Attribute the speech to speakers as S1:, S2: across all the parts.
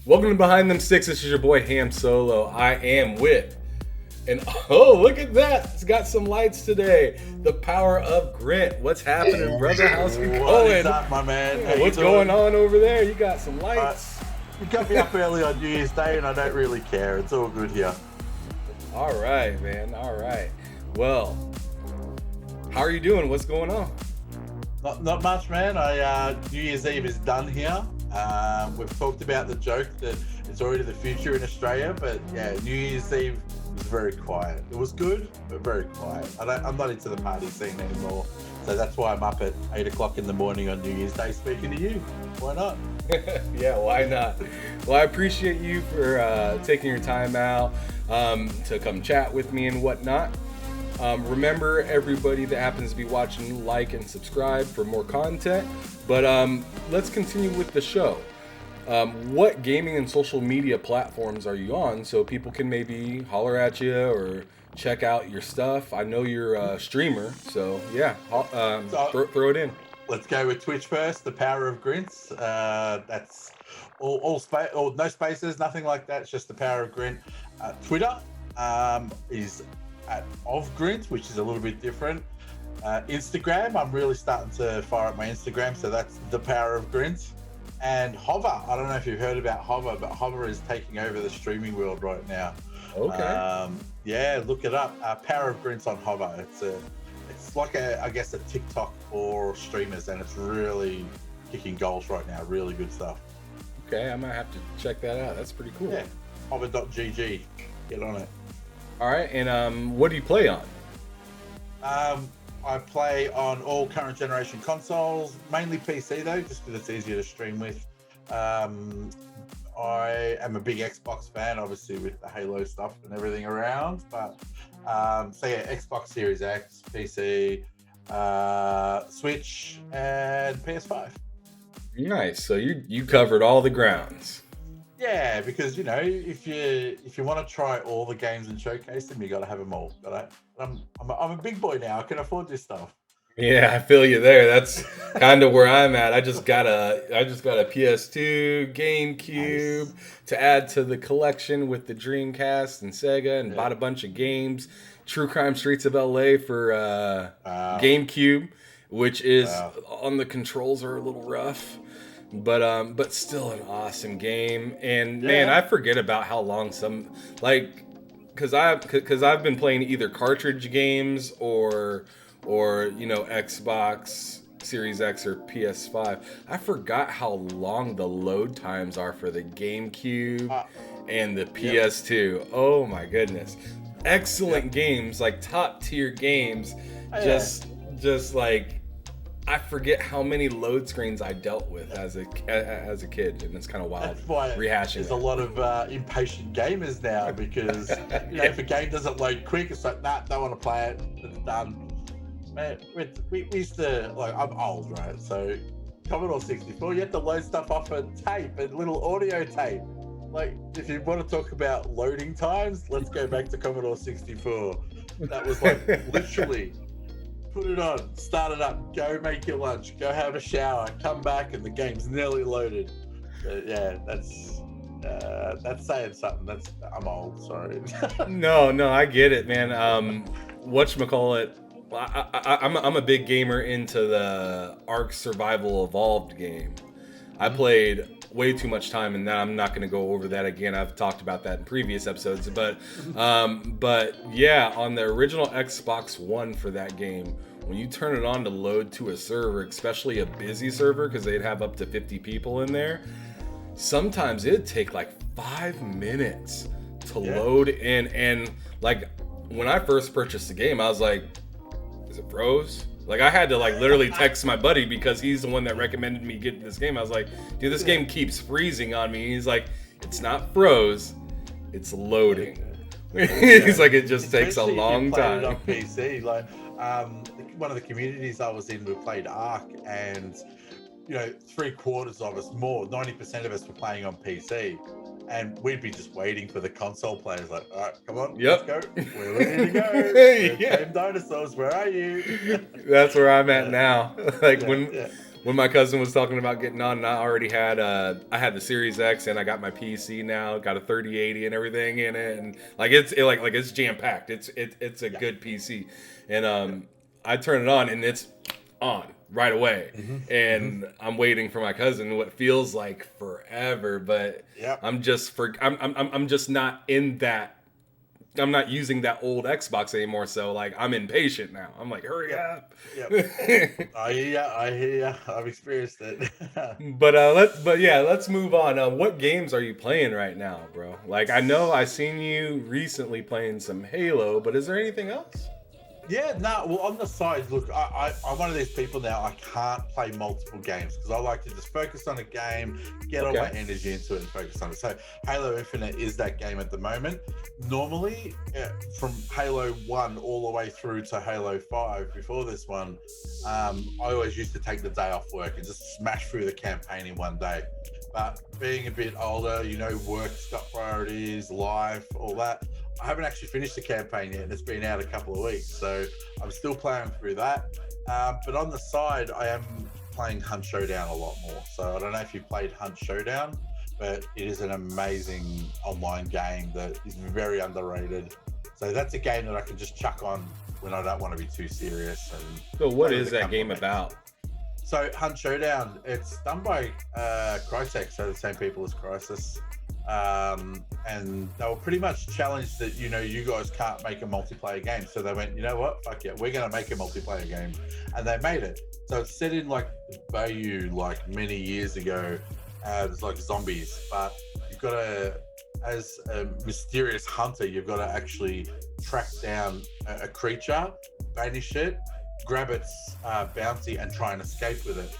S1: Welcome to Behind Them Sticks. This is your boy Ham Solo. I am with, and oh, look at that! It's got some lights today. The Power of Grint. What's happening, brother? How's it going?
S2: What is up, my man?
S1: Yeah, what's going on over there? You got some lights.
S2: You got me up early on New Year's Day, and I don't really care. It's all good here.
S1: All right, man. All right. Well, how are you doing? What's going on?
S2: Not much, man. New Year's Eve is done here. We've talked about the joke that it's already the future in Australia, but yeah, New Year's Eve was very quiet. It was good, but very quiet. I'm not into the party scene anymore, so that's why I'm up at 8 o'clock in the morning on New Year's Day speaking to you. Why not?
S1: Yeah, why not? Well, I appreciate you for taking your time out to come chat with me and whatnot. Remember, everybody that happens to be watching, like and subscribe for more content. But let's continue with the show. What gaming and social media platforms are you on so people can maybe holler at you or check out your stuff? I know you're a streamer, so yeah, throw it in.
S2: Let's go with Twitch first. The Power of Grint. That's all no spaces, nothing like that. It's just the Power of Grint. Twitter is at @ofgrint, which is a little bit different. Instagram, I'm really starting to fire up my Instagram, so that's the Power of Grint. And Hover, I don't know if you've heard about Hover, but Hover is taking over the streaming world right now.
S1: Okay.
S2: Yeah, look it up. Power of Grint's on Hover. It's like I guess a TikTok for streamers, and it's really kicking goals right now. Really good stuff.
S1: Okay, I might have to check that out. That's pretty cool.
S2: Yeah, hover.gg. Get on it.
S1: All right, and what do you play on?
S2: I play on all current generation consoles, mainly PC though, just because it's easier to stream with. I am a big Xbox fan, obviously with the Halo stuff and everything around. But so yeah, Xbox Series X, PC, Switch, and PS5.
S1: Nice. So you covered all the grounds.
S2: Yeah, because if you want to try all the games and showcase them, you got to have them all. But I'm a big boy now. I can afford this stuff.
S1: Yeah, I feel you there. That's kind of where I'm at. I just got a PS2, GameCube to add to the collection with the Dreamcast and Sega, and bought a bunch of games. True Crime Streets of LA for GameCube, which is on the controls are a little rough. But still an awesome game. And man, I forget about how long because I've been playing either cartridge games or Xbox Series X or PS5. I forgot how long the load times are for the GameCube and the PS2. Oh my goodness. Excellent games, like top tier games. Just like I forget how many load screens I dealt with as a kid, and it's kind of wild.
S2: That's why
S1: rehashing.
S2: There's a lot of impatient gamers now because if a game doesn't load quick, it's like, nah, don't want to play it. It's done. Man, we used to I'm old, right? So Commodore 64, you had to load stuff off a tape, a little audio tape. Like, if you want to talk about loading times, let's go back to Commodore 64. That was like literally. Put it on, start it up, go make your lunch, go have a shower, come back, and the game's nearly loaded. Yeah, that's saying something. I'm old, sorry.
S1: No, I get it, man. Whatchamacallit, I'm a big gamer into the Ark Survival Evolved game. I played way too much time in that. I'm not going to go over that again. I've talked about that in previous episodes. But yeah, on the original Xbox One for that game, when you turn it on to load to a server, especially a busy server, because they'd have up to 50 people in there, sometimes it'd take like 5 minutes to load in. And like when I first purchased the game, I was like, is it froze? Like, I had to literally text my buddy because he's the one that recommended me getting this game. I was like, dude, this game keeps freezing on me. He's like, it's not froze, it's loading. He's like, it just takes a long time.
S2: It on PC, one of the communities I was in, we played Ark, and 3/4 of us, 90% of us were playing on PC. And we'd be just waiting for the console players, like, all right, come on, let's go. We're ready to go. Game dinosaurs, where are you?
S1: That's where I'm at now. When when my cousin was talking about getting on, and I already had I had the Series X, and I got my PC now, got a 3080 and everything in it, and like it's jam packed. It's a good PC, and I turn it on and it's on right away, and I'm waiting for my cousin. What feels like forever, but I'm just not in that. I'm not using that old Xbox anymore, so like I'm impatient now. I'm like, hurry up.
S2: I hear ya. I've experienced it.
S1: But let's move on. What games are you playing right now, bro? Like I know I seen you recently playing some Halo, but is there anything else?
S2: Yeah, no, well, on the side, look, I'm one of these people now, I can't play multiple games because I like to just focus on a game, get all my energy into it and focus on it. So Halo Infinite is that game at the moment. Normally, from Halo 1 all the way through to Halo 5, before this one, I always used to take the day off work and just smash through the campaign in one day. But being a bit older, you know, work's got priorities, life, all that. I haven't actually finished the campaign yet, and it's been out a couple of weeks, so I'm still playing through that. But on the side, I am playing Hunt Showdown a lot more. So I don't know if you played Hunt Showdown, but it is an amazing online game that is very underrated. So that's a game that I can just chuck on when I don't want to be too serious. And
S1: so what is that game about?
S2: So Hunt Showdown, it's done by Crytek, so the same people as Crysis. And they were pretty much challenged that, you know, you guys can't make a multiplayer game. So they went, you know what, fuck yeah, we're going to make a multiplayer game. And they made it. So it's set in like Bayou, like many years ago. It's like zombies, but you've got to, as a mysterious hunter, you've got to actually track down a creature, banish it, grab its bounty and try and escape with it.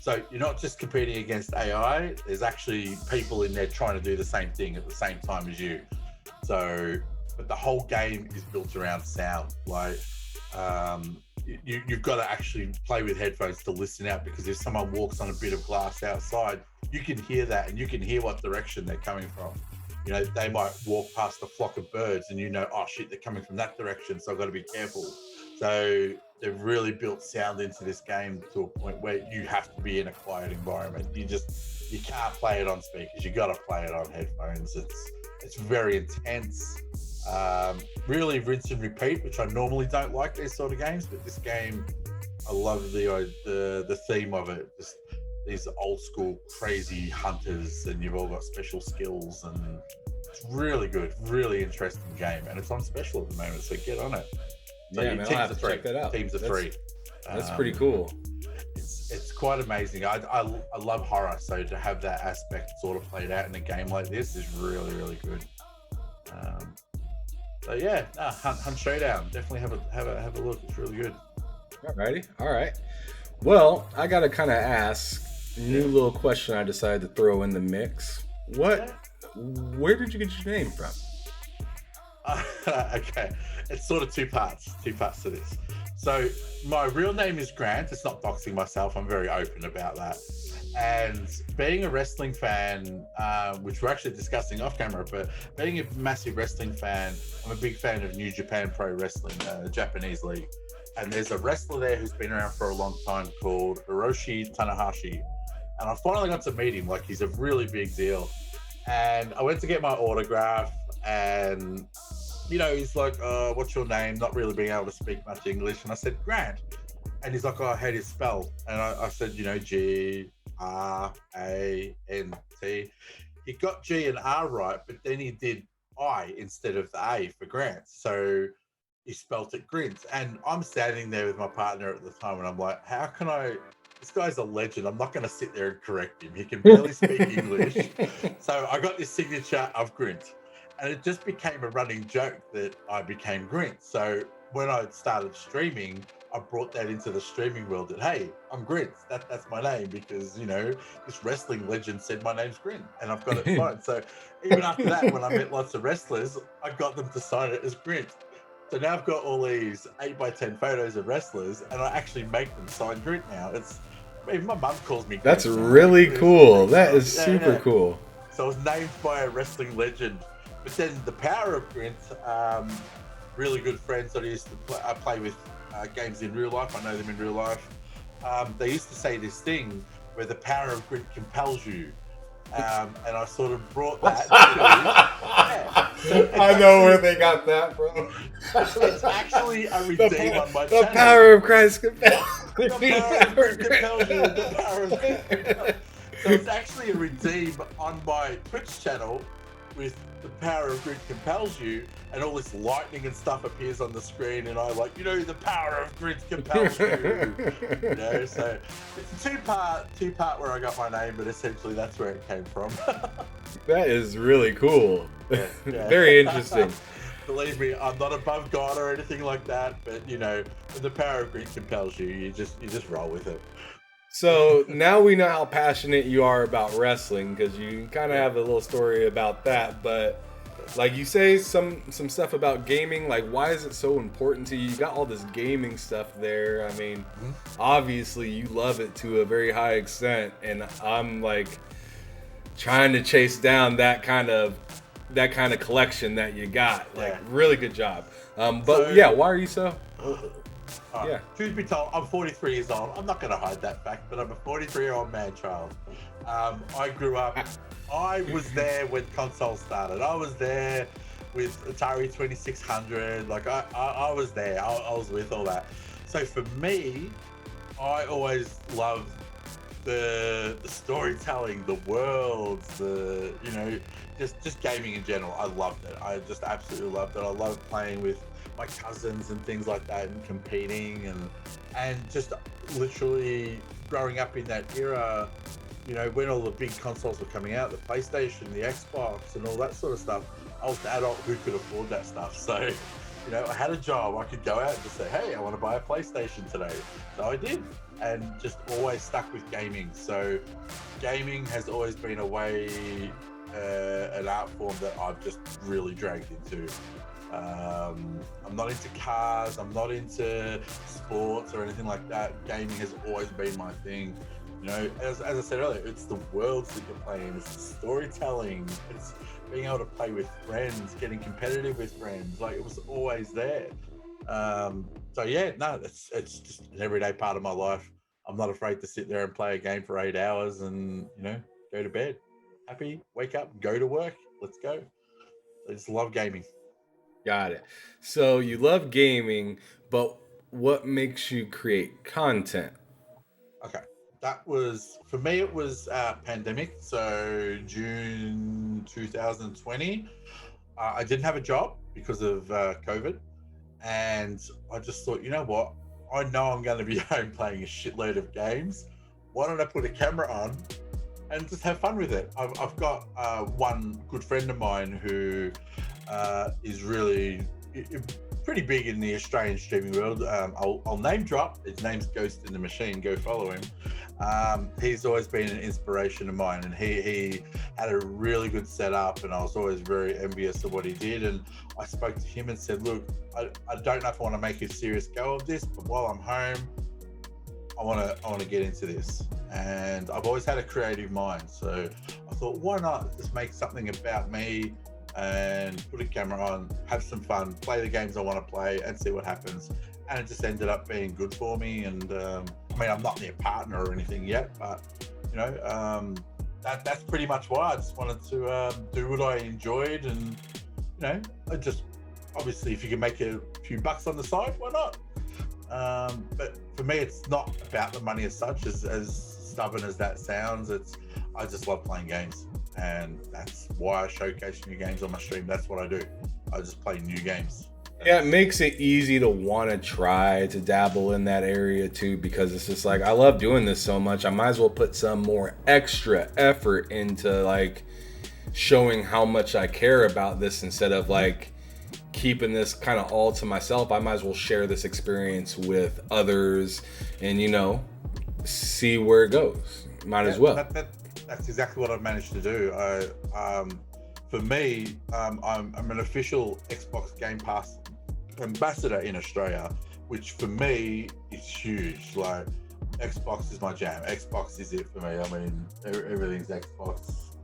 S2: So you're not just competing against AI, there's actually people in there trying to do the same thing at the same time as you. So, but the whole game is built around sound. Like, you've got to actually play with headphones to listen out, because if someone walks on a bit of glass outside, you can hear that and you can hear what direction they're coming from. You know, they might walk past a flock of birds and you know, oh shit, they're coming from that direction, so I've got to be careful. So they've really built sound into this game to a point where you have to be in a quiet environment. You can't play it on speakers. You got to play it on headphones. It's very intense. Really rinse and repeat, which I normally don't like these sort of games, but this game, I love the theme of it. Just these old school crazy hunters, and you've all got special skills, and it's really good, really interesting game, and it's on special at the moment. So get on it. So
S1: yeah, man, I'll have to check that out.
S2: Teams of three.
S1: That's pretty cool.
S2: It's quite amazing. I love horror, so to have that aspect sort of played out in a game like this is really, really good. So yeah, Hunt Showdown. Definitely have a look. It's really good.
S1: Alrighty, all right. Well, I gotta kind of ask new little question. I decided to throw in the mix. Where did you get your name from?
S2: Okay, it's sort of two parts to this. So my real name is Grant. It's not doxing myself. I'm very open about that. And being a wrestling fan, which we're actually discussing off camera, but being a massive wrestling fan, I'm a big fan of New Japan Pro Wrestling, Japanese league. And there's a wrestler there who's been around for a long time called Hiroshi Tanahashi. And I finally got to meet him. Like, he's a really big deal. And I went to get my autograph, and you know, he's like, what's your name? Not really being able to speak much English. And I said, Grant. And he's like, oh, how do you spell? And I said, you know, Grant. He got G and R right, but then he did I instead of the A for Grant. So he spelt it Grint. And I'm standing there with my partner at the time, and I'm like, how can I? This guy's a legend. I'm not going to sit there and correct him. He can barely speak English. So I got this signature of Grint. And it just became a running joke that I became Grint. So when I started streaming, I brought that into the streaming world that, hey, I'm Grint. That's my name, because, you know, this wrestling legend said my name's Grint, and I've got it signed. So even after that, when I met lots of wrestlers, I got them to sign it as Grint. So now I've got all these 8x10 photos of wrestlers, and I actually make them sign Grint now. Even my mum calls me Grint.
S1: That's really cool. That is super cool.
S2: So I was named by a wrestling legend. But then the Power of Grint, really good friends that I used to play with games in real life. I know them in real life. they used to say this thing where the power of grit compels you. And I sort of brought that to, yeah. So
S1: I know where they got that from.
S2: it's actually a redeem on my
S1: the
S2: channel.
S1: power of Christ compels.
S2: The power of grit compels you. The power of grit compels. So it's actually a redeem on my Twitch channel with the power of grit compels you, and all this lightning and stuff appears on the screen, and I like, the power of grit compels you. So it's a two-part where I got my name, but essentially that's where it came from.
S1: That is really cool.
S2: Yeah.
S1: Very interesting.
S2: Believe me, I'm not above God or anything like that, but when the power of grit compels you, you just roll with it.
S1: So now we know how passionate you are about wrestling, because you kind of have a little story about that. But like you say some stuff about gaming, like why is it so important to you? You got all this gaming stuff there. I mean, obviously you love it to a very high extent, and I'm like trying to chase down that kind of collection that you got. Like, really good job. But why are you so?
S2: Truth be told, I'm 43 years old. I'm not going to hide that fact, but I'm a 43-year-old man child. I grew up. I was there when consoles started. I was there with Atari 2600. Like I was there. I was with all that. So for me, I always loved the storytelling, the worlds, just gaming in general. I loved it. I just absolutely loved it. I loved playing with my cousins and things like that, and competing, and just literally growing up in that era, when all the big consoles were coming out, the PlayStation, the Xbox, and all that sort of stuff. I was the adult who could afford that stuff. So, I had a job. I could go out and just say, hey, I want to buy a PlayStation today. So I did, and just always stuck with gaming. So gaming has always been a way, an art form that I've just really dragged into. I'm not into cars, I'm not into sports or anything like that. Gaming has always been my thing. As I said earlier, it's the worlds that you're playing, it's the storytelling, it's being able to play with friends, getting competitive with friends. Like, it was always there. It's just an everyday part of my life. I'm not afraid to sit there and play a game for 8 hours and go to bed happy, wake up, go to work, let's go. I just love gaming.
S1: Got it. So you love gaming, but what makes you create content?
S2: Okay. That was, for me, it was pandemic. So June 2020, I didn't have a job because of COVID. And I just thought, you know what? I know I'm going to be home playing a shitload of games. Why don't I put a camera on and just have fun with it? I've got one good friend of mine who is really pretty big in the Australian streaming world. I'll name drop. His name's Ghost in the Machine. Go follow him. He's always been an inspiration of mine, and he had a really good setup, and I was always very envious of what he did. And I spoke to him and said, look, I don't know if I want to make a serious go of this, but while I'm home, I want to get into this. And I've always had a creative mind, so I thought, why not just make something about me and put a camera on, have some fun, play the games I want to play, and see what happens. And it just ended up being good for me. And I'm not their partner or anything yet, but that's pretty much why. I just wanted to do what I enjoyed, and I just, obviously, if you can make a few bucks on the side, why not? But for me, it's not about the money as such, as stubborn as that sounds. I just love playing games, and that's why I showcase new games on my stream. That's what I do. I just play new games.
S1: Yeah, it makes it easy to want to try to dabble in that area too, because it's just like, I love doing this so much, I might as well put some more extra effort into like showing how much I care about this, instead of like keeping this kind of all to myself. I might as well share this experience with others and see where it goes. Might as well.
S2: That's exactly what I've managed to do. For me, I'm an official Xbox Game Pass ambassador in Australia, which for me is huge. Like, Xbox is my jam. Xbox is it for me. I mean, everything's Xbox.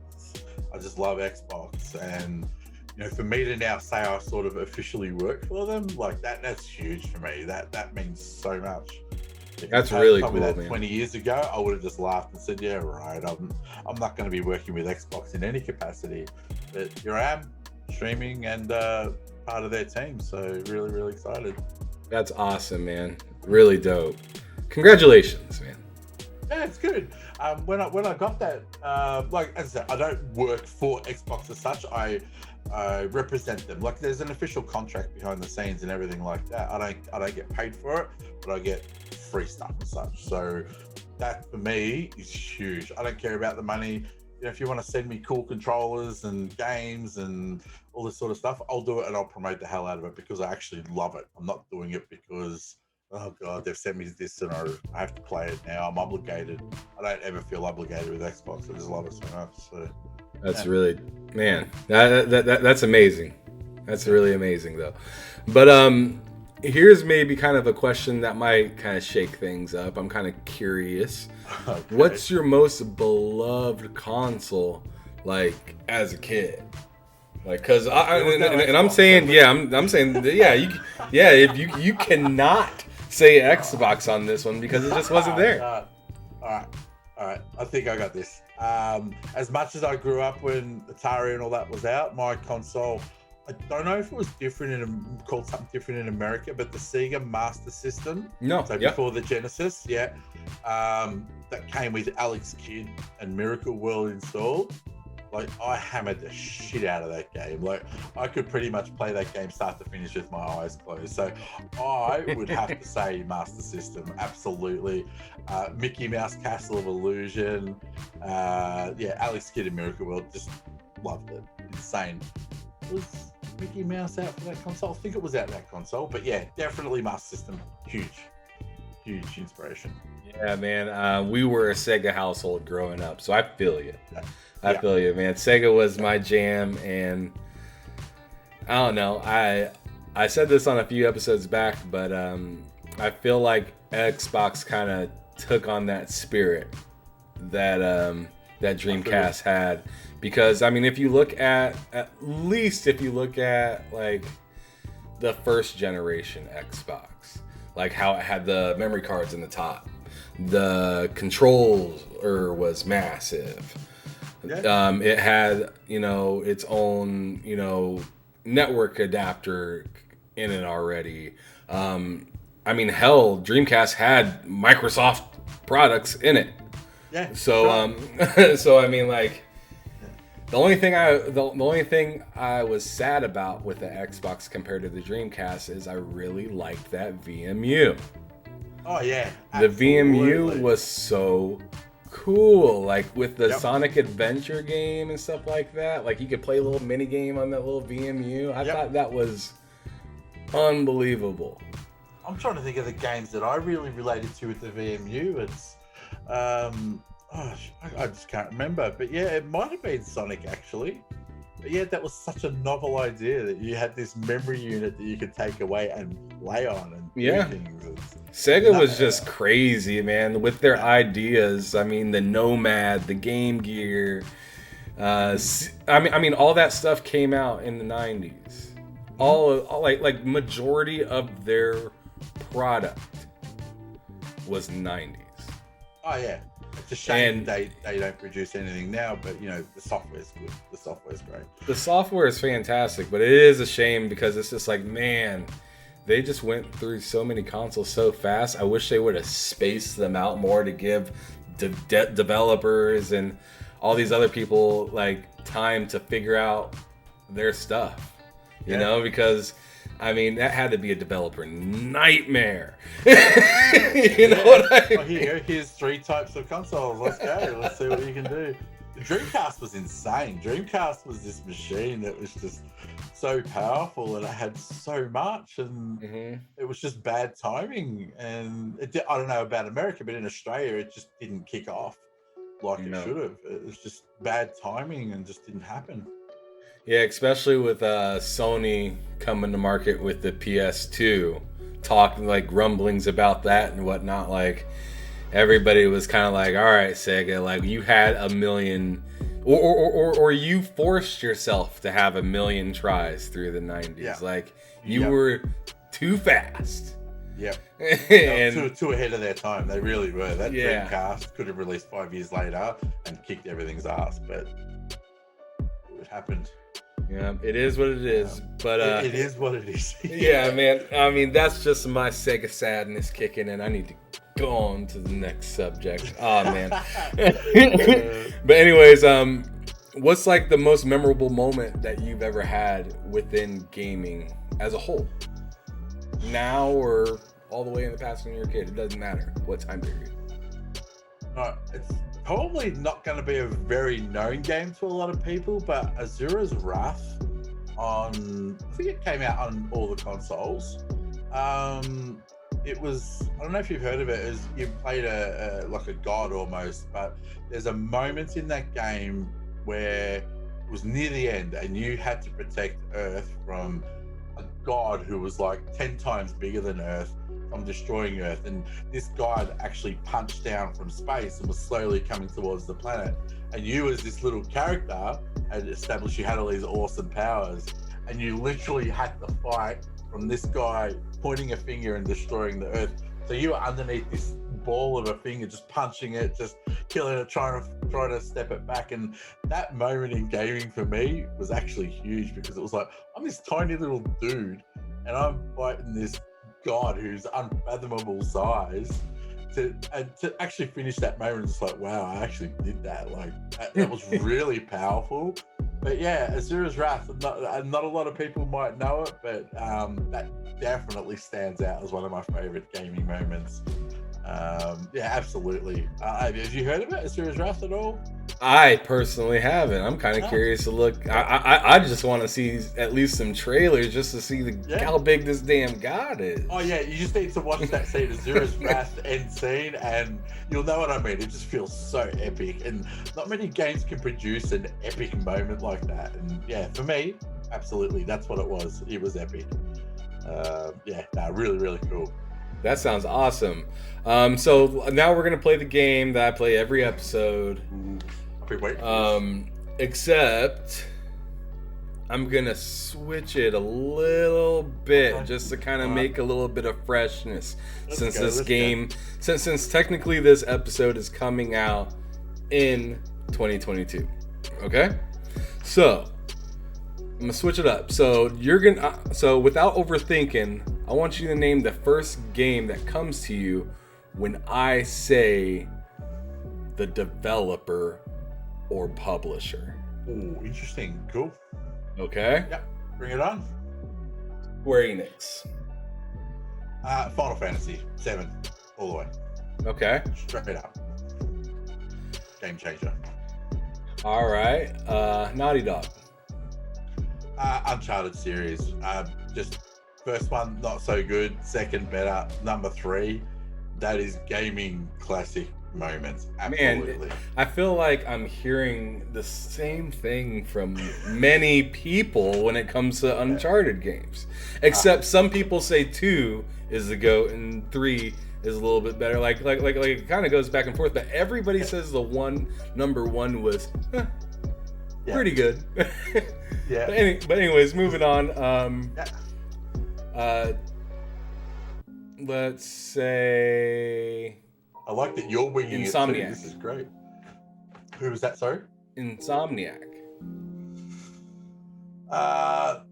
S2: I just love Xbox, and for me to now say I sort of officially work for them, like that's huge for me. That means so much.
S1: That's really
S2: told
S1: cool,
S2: me that
S1: man.
S2: 20 years ago, I would have just laughed and said, "Yeah, right. I'm not going to be working with Xbox in any capacity." But here I am, streaming and part of their team. So really, really excited.
S1: That's awesome, man. Really dope. Congratulations, man.
S2: Yeah, it's good. When I got that, like as I said, I don't work for Xbox as such. I represent them. Like there's an official contract behind the scenes and everything like that. I don't get paid for it, but I get free stuff and such. So that for me is huge. I don't care about the money. You know, if you want to send me cool controllers and games and all this sort of stuff, I'll do it and I'll promote the hell out of it because I actually love it. I'm not doing it because, oh God, they've sent me this and I have to play it now. I'm obligated. I don't ever feel obligated with Xbox. I just love it so much. So
S1: that's really, man, that's amazing. That's really amazing though. But here's maybe kind of a question that might kind of shake things up. I'm kind of curious.
S2: Okay.
S1: What's your most beloved console like as a kid? Like, cause I'm saying, yeah, I'm saying, yeah, if you cannot say Xbox on this one because it just wasn't there.
S2: All right. I think I got this. As much as I grew up when Atari and all that was out, my console, I don't know if it was different called something different in America, but the Sega Master System.
S1: No,
S2: so before the Genesis, yeah, that came with Alex Kidd and Miracle World installed. Like I hammered the shit out of that game. Like I could pretty much play that game start to finish with my eyes closed. So I would have to say Master System, absolutely. Mickey Mouse Castle of Illusion, yeah, Alex Kidd and Miracle World, just loved it. Insane. Was Mickey Mouse out for that console? I think it was out that console, but yeah, definitely Master System. Huge inspiration.
S1: Yeah, man. We were a Sega household growing up, so I feel you. I feel you, man. Sega was my jam, and I don't know. I said this on a few episodes back, but I feel like Xbox kind of took on that spirit that that Dreamcast had, because I mean, if you look at least if you look at like the first generation Xbox, like how it had the memory cards in the top, the controller was massive.
S2: Yeah.
S1: It had, its own, network adapter in it already. I mean, hell, Dreamcast had Microsoft products in it.
S2: Yeah.
S1: So,
S2: sure.
S1: so I mean, like, the only thing I was sad about with the Xbox compared to the Dreamcast is I really liked that VMU.
S2: Oh yeah.
S1: The VMU was so cool, like with the Sonic Adventure game and stuff like that. Like you could play a little mini game on that little VMU. I thought that was unbelievable.
S2: I'm trying to think of the games that I really related to with the VMU. It's I just can't remember, but yeah, it might have been Sonic actually. But yeah, that was such a novel idea that you had this memory unit that you could take away and play on and do things.
S1: Sega was just crazy, man, with their ideas. I mean, the Nomad, the Game Gear. I mean, all that stuff came out in the 90s. All like majority of their product was 90s.
S2: Oh yeah. It's a shame they don't produce anything now, but the software's good. The software's great.
S1: The software is fantastic, but it is a shame because it's just like, man, they just went through so many consoles so fast. I wish they would have spaced them out more to give developers and all these other people like time to figure out their stuff. You know, because I mean, that had to be a developer nightmare. You know what I mean?
S2: Well, here's 3 types of consoles. Let's go. Let's see what you can do. The Dreamcast was insane. Dreamcast was this machine that was just so powerful and it had so much, and it was just bad timing. And I don't know about America, but in Australia, it just didn't kick off like it should have. It was just bad timing and just didn't happen.
S1: Yeah, especially with Sony coming to market with the PS2, talking like rumblings about that and whatnot. Like everybody was kind of like, "All right, Sega, like you had a million, or you forced yourself to have a million tries through the 90s. Like you were too fast."
S2: Yeah.
S1: And
S2: too ahead of their time. They really were. That
S1: Yeah.
S2: Dreamcast could have released 5 years later and kicked everything's ass, but it happened.
S1: yeah, it is what it is. But
S2: It is what it is.
S1: yeah, man. I mean, that's just my Sega sadness kicking in. I need to go on to the next subject. Oh man. But anyways, what's like the most memorable moment that you've ever had within gaming as a whole? Now or all the way in the past when you were a kid? It doesn't matter what time period.
S2: It's probably not going to be a very known game to a lot of people, but Azura's Wrath I think it came out on all the consoles. It was, I don't know if you've heard of it, is you played like a god almost, but there's a moment in that game where it was near the end and you had to protect Earth from a god who was like 10 times bigger than Earth from destroying Earth, and this god actually punched down from space and was slowly coming towards the planet, and you as this little character had established you had all these awesome powers, and you literally had to fight from this guy pointing a finger and destroying the Earth. So you were underneath this ball of a finger, just punching it, just killing it, trying to step it back. And that moment in gaming for me was actually huge, because it was like, I'm this tiny little dude and I'm fighting this god who's unfathomable size. To actually finish that moment, it's like, wow, I actually did that. Like that was really powerful. But yeah, Azura's Wrath, not a lot of people might know it, but that definitely stands out as one of my favorite gaming moments. Yeah, absolutely. Have you heard of it, Azura's Wrath, at all?
S1: I personally haven't. I'm kind of curious to look. I just want to see at least some trailers just to see how big this damn god is.
S2: Oh yeah, you just need to watch that scene, Azura's Wrath end scene, and you'll know what I mean. It just feels so epic, and not many games can produce an epic moment like that. And yeah, for me, absolutely, that's what it was. It was epic. Really, really cool.
S1: That sounds awesome. So now we're gonna play the game that I play every episode. Except I'm gonna switch it a little bit just to kind of make a little bit of freshness, since technically this episode is coming out in 2022. Okay, so I'm gonna switch it up. So so without overthinking, I want you to name the first game that comes to you when I say the developer or publisher.
S2: Ooh, interesting. Cool.
S1: Okay.
S2: Yep. Bring it on.
S1: Square Enix.
S2: Final Fantasy 7, all the way.
S1: Okay.
S2: Straight up. Game changer.
S1: All right. Naughty Dog.
S2: Uncharted series. Just first one not so good. Second better. Number 3. That is gaming classic moments. Absolutely.
S1: Man, I feel like I'm hearing the same thing from many people when it comes to Uncharted games. Except some people say 2 is the GOAT and 3 is a little bit better. Like it kind of goes back and forth, but everybody says number 1 was pretty good.
S2: Yeah.
S1: But anyways, moving on. Let's say
S2: I like that you're winging
S1: Insomniac.
S2: it too. This is great. Who was that, sorry?
S1: Insomniac.
S2: Well,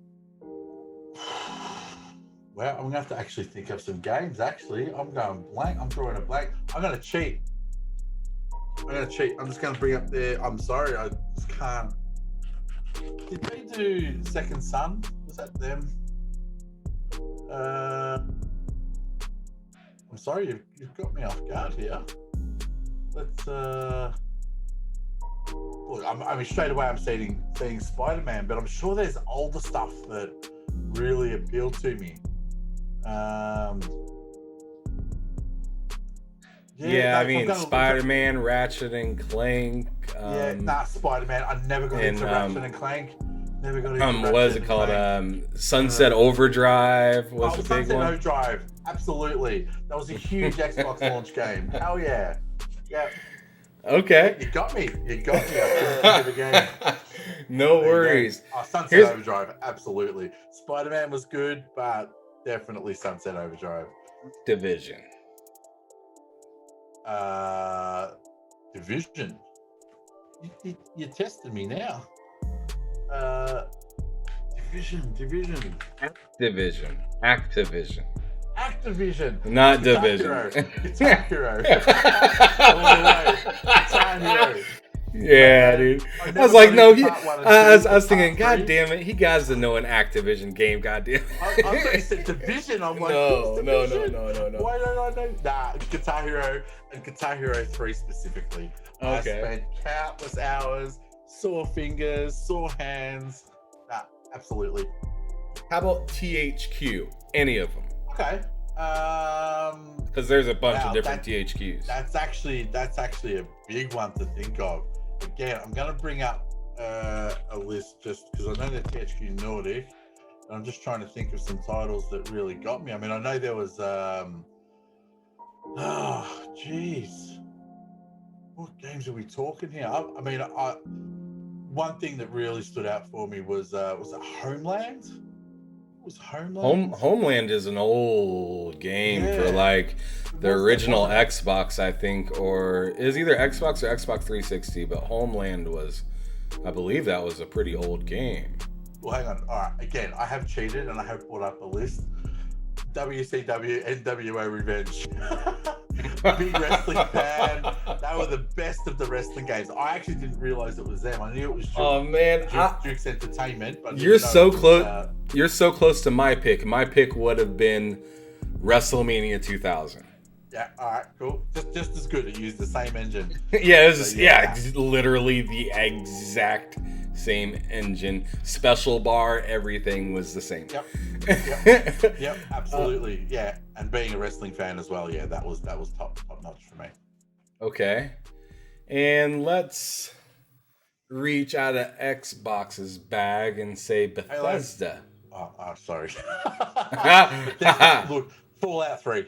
S2: I'm gonna have to actually think of some games. Actually, I'm going blank. I'm drawing a blank. I'm gonna cheat. I'm just gonna bring up there. I'm sorry, I just can't. Did they do Second Son? Was that them? I'm sorry, you've got me off guard here. Let's look. I mean, straight away I'm seeing Spider-Man, but I'm sure there's older stuff that really appealed to me.
S1: I mean, Spider-Man, Ratchet and Clank.
S2: Spider-Man. I never got into Ratchet and Clank. Never got into
S1: what is it called? Sunset Overdrive was a big
S2: Sunset
S1: one.
S2: Overdrive, absolutely. That was a huge Xbox launch game. Hell yeah. Yeah.
S1: Okay.
S2: You got me. I couldn't think of the game.
S1: No worries.
S2: Sunset Overdrive, absolutely. Spider-Man was good, but definitely Sunset Overdrive.
S1: Division.
S2: Division. You're testing me now. Division.
S1: Activision.
S2: Activision.
S1: Not
S2: Guitar
S1: Division.
S2: Hero. Guitar Hero. All the way. Guitar Hero.
S1: Yeah,
S2: Man,
S1: dude.
S2: I
S1: I
S2: never
S1: was like,
S2: got
S1: no,
S2: into part one and
S1: I
S2: two,
S1: was
S2: but
S1: thinking,
S2: part
S1: God
S2: three-
S1: damn it, he got to know an Activision game, God damn
S2: I thought you said Division. I'm like,
S1: No.
S2: who's
S1: No.
S2: Division? Why don't I know? Nah, Guitar Hero and Guitar Hero 3 specifically. I
S1: Okay.
S2: spent countless hours, sore fingers, sore hands. Nah, absolutely.
S1: How about THQ? Any of them?
S2: Okay.
S1: Because there's a bunch
S2: Wow,
S1: of different THQs.
S2: That's actually a big one to think of. Again, I'm going to bring up a list just because I know that THQ Nordic. And I'm just trying to think of some titles that really got me. I mean, I know there was jeez. What games are we talking here? I mean, one thing that really stood out for me was it Homeland? Was Homeland?
S1: Homeland is an old game for
S2: Yeah.
S1: like the
S2: Was it,
S1: original
S2: wasn't it?
S1: Xbox, I think, or it was either Xbox or Xbox 360. But Homeland was, I believe, that was a pretty old game.
S2: Well, hang on. All right. Again, I have cheated and I have brought up a list. WCW NWO Revenge. Big wrestling fan. They were the best of the wrestling games. I actually didn't realize it was them. I knew it was
S1: Oh man,
S2: Duke's Entertainment. But I
S1: you're
S2: didn't know
S1: so
S2: it was,
S1: close. You're so close to my pick. My pick would have been WrestleMania 2000.
S2: Yeah. All right. Cool. Just as good. It used the same engine.
S1: Yeah, this is
S2: So, yeah.
S1: literally the exact same engine. Special bar, everything was the same.
S2: Yep. Yep. Absolutely. Yeah. And being a wrestling fan as well. Yeah. That was top notch for me.
S1: Okay. And let's reach out of Xbox's bag and say Bethesda.
S2: Oh, sorry. Bethesda, look, Fallout 3.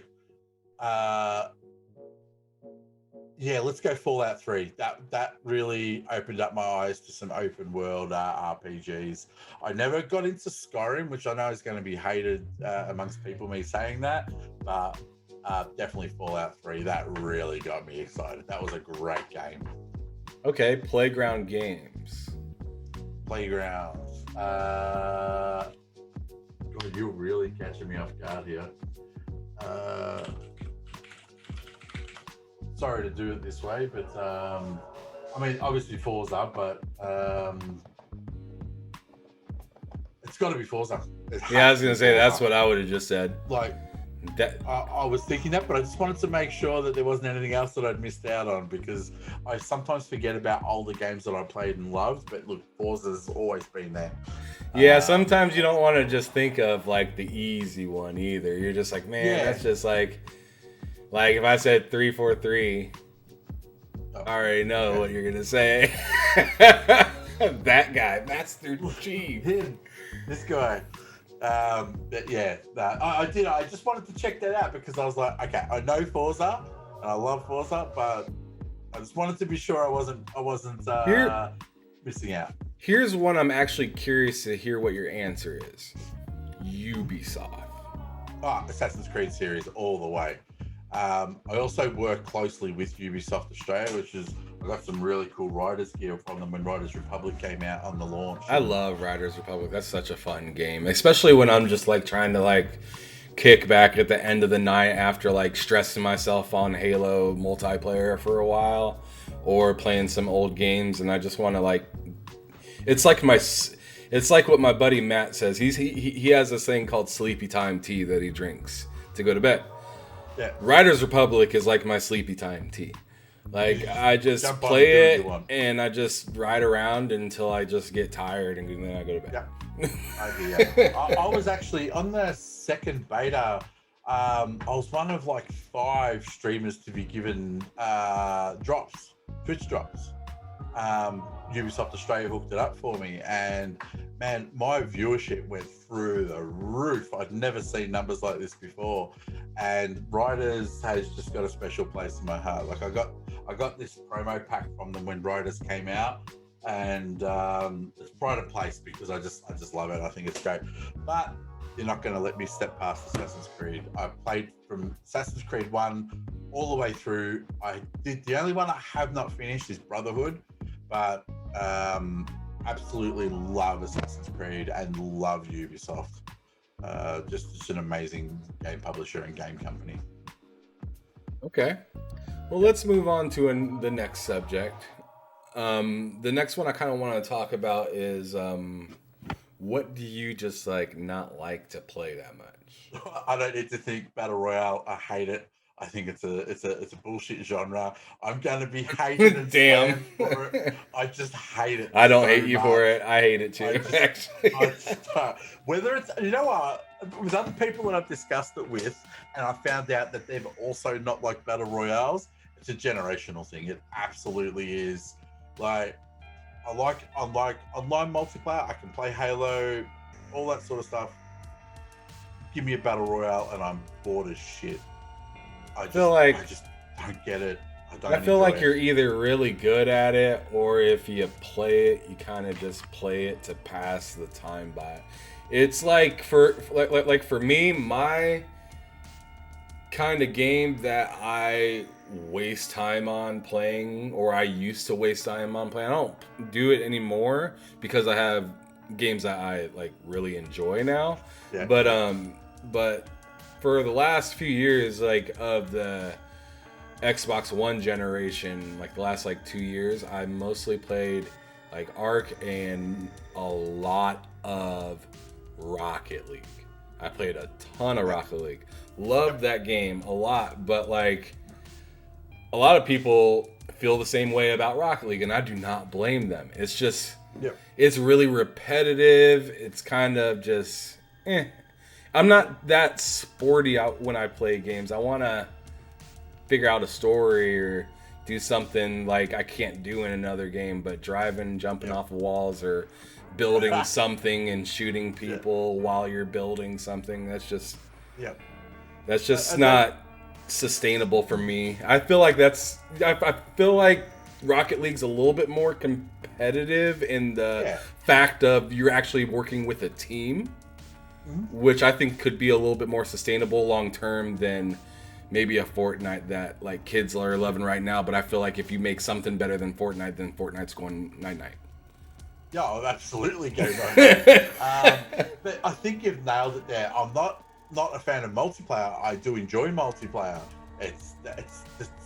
S2: Yeah, let's go Fallout 3. That really opened up my eyes to some open world RPGs. I never got into Skyrim, which I know is going to be hated amongst people, me saying that, but definitely Fallout 3. That really got me excited. That was a great game.
S1: Okay, Playground Games.
S2: Playgrounds. God, you're really catching me off guard here. Sorry to do it this way, but I mean, obviously Forza, but it's got to be Forza.
S1: Yeah, I was gonna say that's what I would have just said.
S2: Like
S1: That
S2: I was thinking that, but I just wanted to make sure that there wasn't anything else that I'd missed out on, because I sometimes forget about older games that I played and loved. But look, Forza's always been there.
S1: Yeah, sometimes you don't want to just think of like the easy one either. You're just like, man, that's just like if I said 343, I already know what you're gonna say. That guy, Master Chief.
S2: Him, this guy. But yeah, I did. I just wanted to check that out because I was like, okay, I know Forza and I love Forza, but I just wanted to be sure I wasn't missing out.
S1: Here's one I'm actually curious to hear what your answer is. Ubisoft.
S2: Assassin's Creed series all the way. I also work closely with Ubisoft Australia, which is I got some really cool Riders gear from them when Riders Republic came out on the launch.
S1: I love Riders Republic. That's such a fun game, especially when I'm just like trying to like kick back at the end of the night after like stressing myself on Halo multiplayer for a while or playing some old games, and I just want to like. It's like what my buddy Matt says. He has this thing called sleepy time tea that he drinks to go to bed.
S2: Yeah.
S1: Riders Republic is like my sleepy time tea. Like I just play it and I just ride around until I just get tired and then I go to bed.
S2: Yeah. I was actually on the second beta. I was one of like 5 streamers to be given Twitch drops. Ubisoft Australia hooked it up for me, and man, my viewership went through the roof. I'd never seen numbers like this before, and Riders has just got a special place in my heart. Like I got this promo pack from them when Riders came out, and it's pride of place because I just love it. I think it's great. But you're not going to let me step past Assassin's Creed. I played from Assassin's Creed 1 all the way through. The only one I have not finished is Brotherhood, but absolutely love Assassin's Creed and love Ubisoft. Just an amazing game publisher and game company.
S1: Okay. Well, let's move on to the next subject. The next one I kind of want to talk about is what do you just like not like to play that much?
S2: I don't need to think battle royale. I hate it. I think it's a bullshit genre. I'm gonna be hated and
S1: Damn.
S2: for it. I just hate it.
S1: I don't
S2: so
S1: hate you
S2: much.
S1: for it. I hate it too.
S2: Whether it's, you know what, with other people that I've discussed it with, and I found out that they've also not like battle royales. It's a generational thing. It absolutely is. Like, I like online multiplayer. I can play Halo, all that sort of stuff. Give me a battle royale, and I'm bored as shit. I just don't get it.
S1: I feel like you're either really good at it, or if you play it, you kind of just play it to pass the time by. It's like for me, my kind of game that I waste time on playing, or I used to waste time on playing. I don't do it anymore because I have games that I like really enjoy now.
S2: Yeah.
S1: But for the last few years, like of the Xbox One generation, like the last like 2 years, I mostly played like Ark and a lot of Rocket League. I played a ton of Rocket League. Loved that game a lot, but like a lot of people feel the same way about Rocket League, and I do not blame them. It's just, it's really repetitive. It's kind of just, I'm not that sporty out when I play games. I want to figure out a story or do something like I can't do in another game, but driving, jumping off of walls, or building something and shooting people while you're building something. That's just, that's just not sustainable for me. I feel like I feel like Rocket League's a little bit more competitive in the fact of you're actually working with a team, which I think could be a little bit more sustainable long term than maybe a Fortnite that like kids are loving right now. But I feel like if you make something better than Fortnite, then Fortnite's going night-night.
S2: Yeah, absolutely go night-night. But I think you've nailed it there. I'm not a fan of multiplayer. I do enjoy multiplayer. It's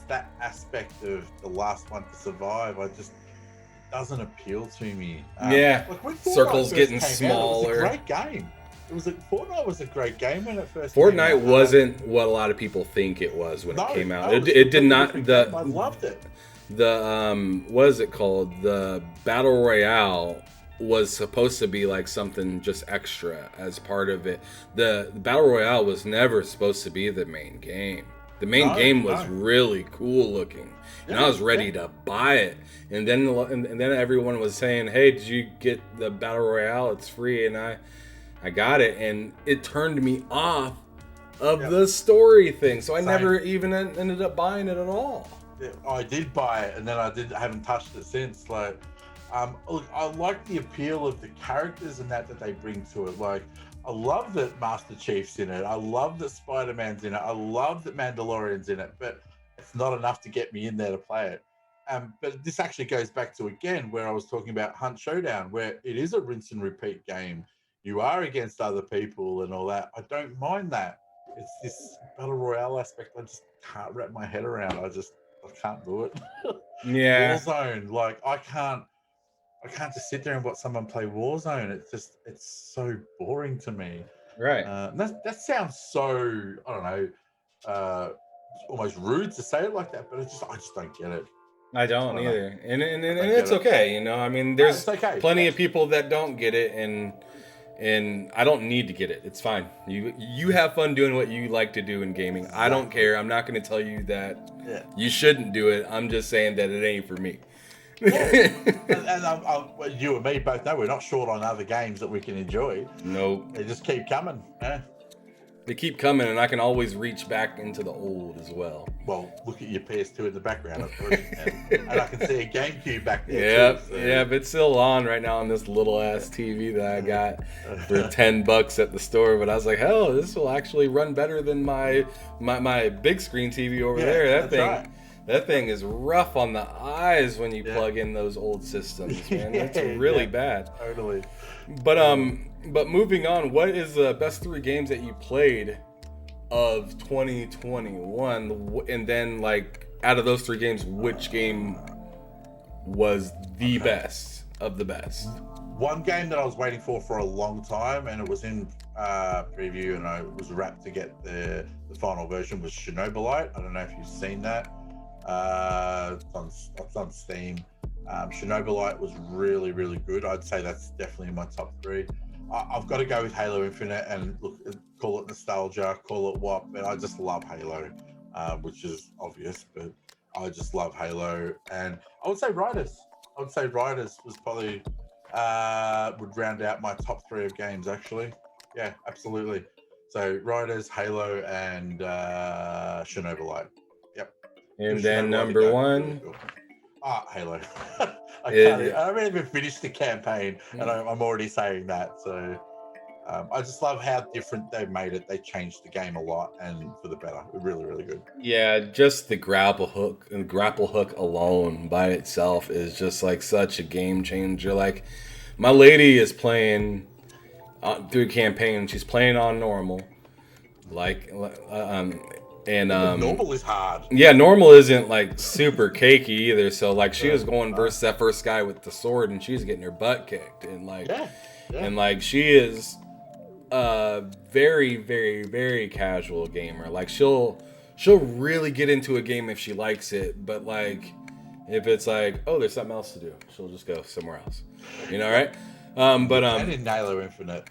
S2: that aspect of the last one to survive. It doesn't appeal to me.
S1: Like circles getting smaller.
S2: It was a great game. Fortnite was a great game when it first
S1: Fortnite
S2: came out.
S1: wasn't what a lot of people think it was when it came out.
S2: It
S1: did not.
S2: I loved it.
S1: What is it called? The Battle Royale was supposed to be like something just extra as part of it. The Battle Royale was never supposed to be the main game. The main game was really cool looking, and I was ready to buy it. And then everyone was saying, "Hey, did you get the Battle Royale? It's free." And I got it, and it turned me off of the story thing. So I never even ended up buying it at all.
S2: Yeah, I did buy it, and then I haven't touched it since. Like, look, I like the appeal of the characters and that they bring to it. Like, I love that Master Chief's in it. I love that Spider-Man's in it. I love that Mandalorian's in it. But it's not enough to get me in there to play it. But this actually goes back to, again, where I was talking about Hunt Showdown, where it is a rinse and repeat game. You are against other people and all that. I don't mind that. It's this battle royale aspect I just can't wrap my head around. I can't do it. Warzone, like I can't just sit there and watch someone play Warzone. It's so boring to me.
S1: Right.
S2: That sounds so, I don't know, almost rude to say it like that, but I just don't get it.
S1: I don't either. And it's okay, you know. I mean, there's plenty of people that don't get it, and I don't need to get it. It's fine. You have fun doing what you like to do in gaming. I don't care. I'm not going to tell you that you shouldn't do it. I'm just saying that it ain't for me.
S2: and you and me both know we're not short on other games that we can enjoy.
S1: Nope.
S2: They just keep coming.
S1: They keep coming, and I can always reach back into the old as well.
S2: well, look at your PS2 in the background, of course, and I can see a GameCube back there.
S1: Yep,
S2: too, so.
S1: yeah, but it's still on right now on this little ass TV that I got for $10 at the store. But I was like, hell, this will actually run better than my big screen TV over there. That thing is rough on the eyes when you plug in those old systems, man. It's really bad.
S2: Totally.
S1: But moving on, what is the best 3 games that you played of 2021? And then, like, out of those 3 games, which game was the best of the best?
S2: One game that I was waiting for a long time, and it was in preview, and I was wrapped to get the final version, was Chernobylite. I don't know if you've seen that. It's on Steam. Chernobylite was really, really good. I'd say that's definitely in my top 3. I've got to go with Halo Infinite, and look, call it nostalgia, call it what, but I just love Halo, which is obvious, but I just love Halo. And I would say Riders. Was probably would round out my top 3 of games, actually. Yeah, absolutely. So Riders, Halo, and Chernobylite. Yep.
S1: And then number 1.
S2: Really cool. Halo. I haven't even finished the campaign, and I'm already saying that. So I just love how different they've made it. They changed the game a lot, and for the better. Really, really good.
S1: Yeah, just the grapple hook alone by itself is just like such a game changer. Like, my lady is playing through campaign. She's playing on normal, and
S2: normal is hard.
S1: Yeah, normal isn't like super cakey either. So like, she was going versus that first guy with the sword, and she's getting her butt kicked, and like, and like, she is a very, very, very casual gamer. Like, she'll really get into a game if she likes it, but like, if it's like, oh, there's something else to do, she'll just go somewhere else. You know, right?
S2: And in Halo Infinite.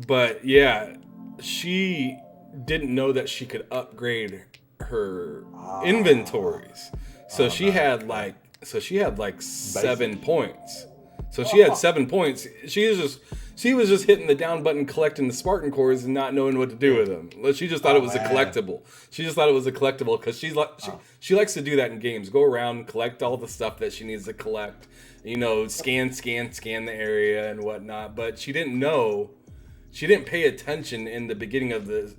S1: But yeah, she didn't know that she could upgrade her inventories. So she had like 7 points. So she had 7 points. She was just hitting the down button, collecting the Spartan cores, and not knowing what to do with them. She just thought it was a collectible. She just thought it was a collectible because she likes to do that in games. Go around, collect all the stuff that she needs to collect. You know, scan the area and whatnot. But she didn't know. She didn't pay attention in the beginning of the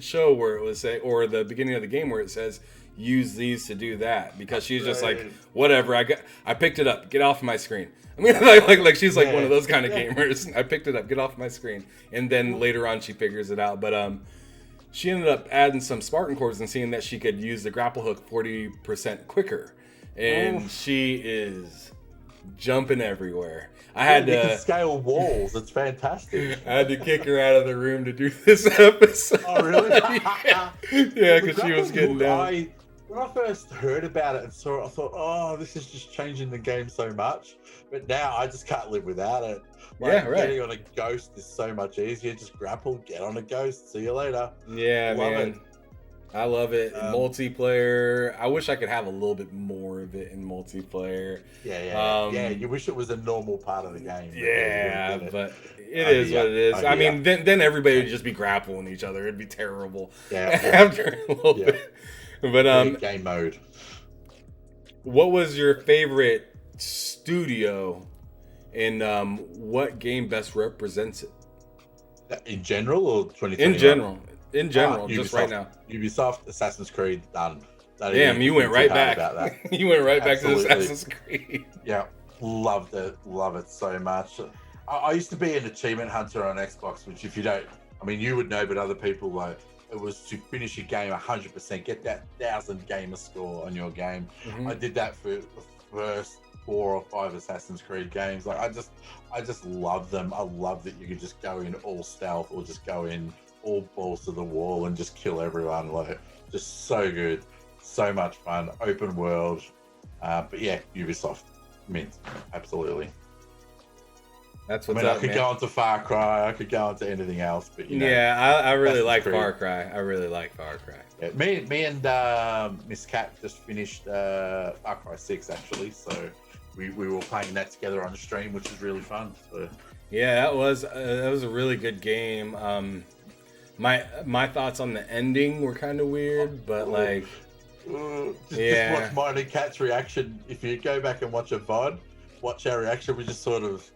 S1: show where it was or the beginning of the game where it says use these to do that, because she's just like, whatever, I picked it up, get off my screen. I mean, like she's like one of those kind of gamers. I picked it up, get off my screen. And then later on she figures it out. But she ended up adding some Spartan cores and seeing that she could use the grapple hook 40% quicker, and she is jumping everywhere. I had to
S2: scale walls. It's fantastic.
S1: I had to kick her out of the room to do this episode.
S2: Oh, really?
S1: Yeah, because she was getting down.
S2: When I first heard about it and saw it, I thought, oh, this is just changing the game so much. But now I just can't live without it. Like, getting on a ghost is so much easier. Just grapple, get on a ghost. See you later.
S1: Yeah, man. I love it. Multiplayer. I wish I could have a little bit more of it in multiplayer.
S2: Yeah. You wish it was a normal part of the game.
S1: But it is what it is. I mean, then everybody would just be grappling each other. It'd be terrible. After a little bit. But
S2: game mode.
S1: What was your favorite studio, and what game best represents it?
S2: In general, or 2021?
S1: In general, just right now.
S2: Ubisoft, Assassin's Creed, done.
S1: Damn, you went right back. You went right back to Assassin's Creed.
S2: Yeah, loved it so much. I used to be an achievement hunter on Xbox, which if you don't, I mean, you would know, but other people, like, it was to finish your game 100%, get that 1,000 gamer score on your game. I did that for the first 4 or 5 Assassin's Creed games. Like, I just love them. I love that you could just go in all stealth or just go in all balls to the wall and just kill everyone. Like, just so good, so much fun, open world. But yeah, Ubisoft, mint, absolutely.
S1: That's what's
S2: I could go into Far Cry, I could go into anything else, but you know.
S1: Yeah, I really like Far Cry.
S2: Yeah, me and Miss Cat just finished Far Cry 6 actually, so we were playing that together on the stream, which was really fun. So.
S1: Yeah, that was a really good game. My thoughts on the ending were kind of weird, but like,
S2: Just watch mine and Kat's reaction. If you go back and watch a VOD, watch our reaction. We just sort of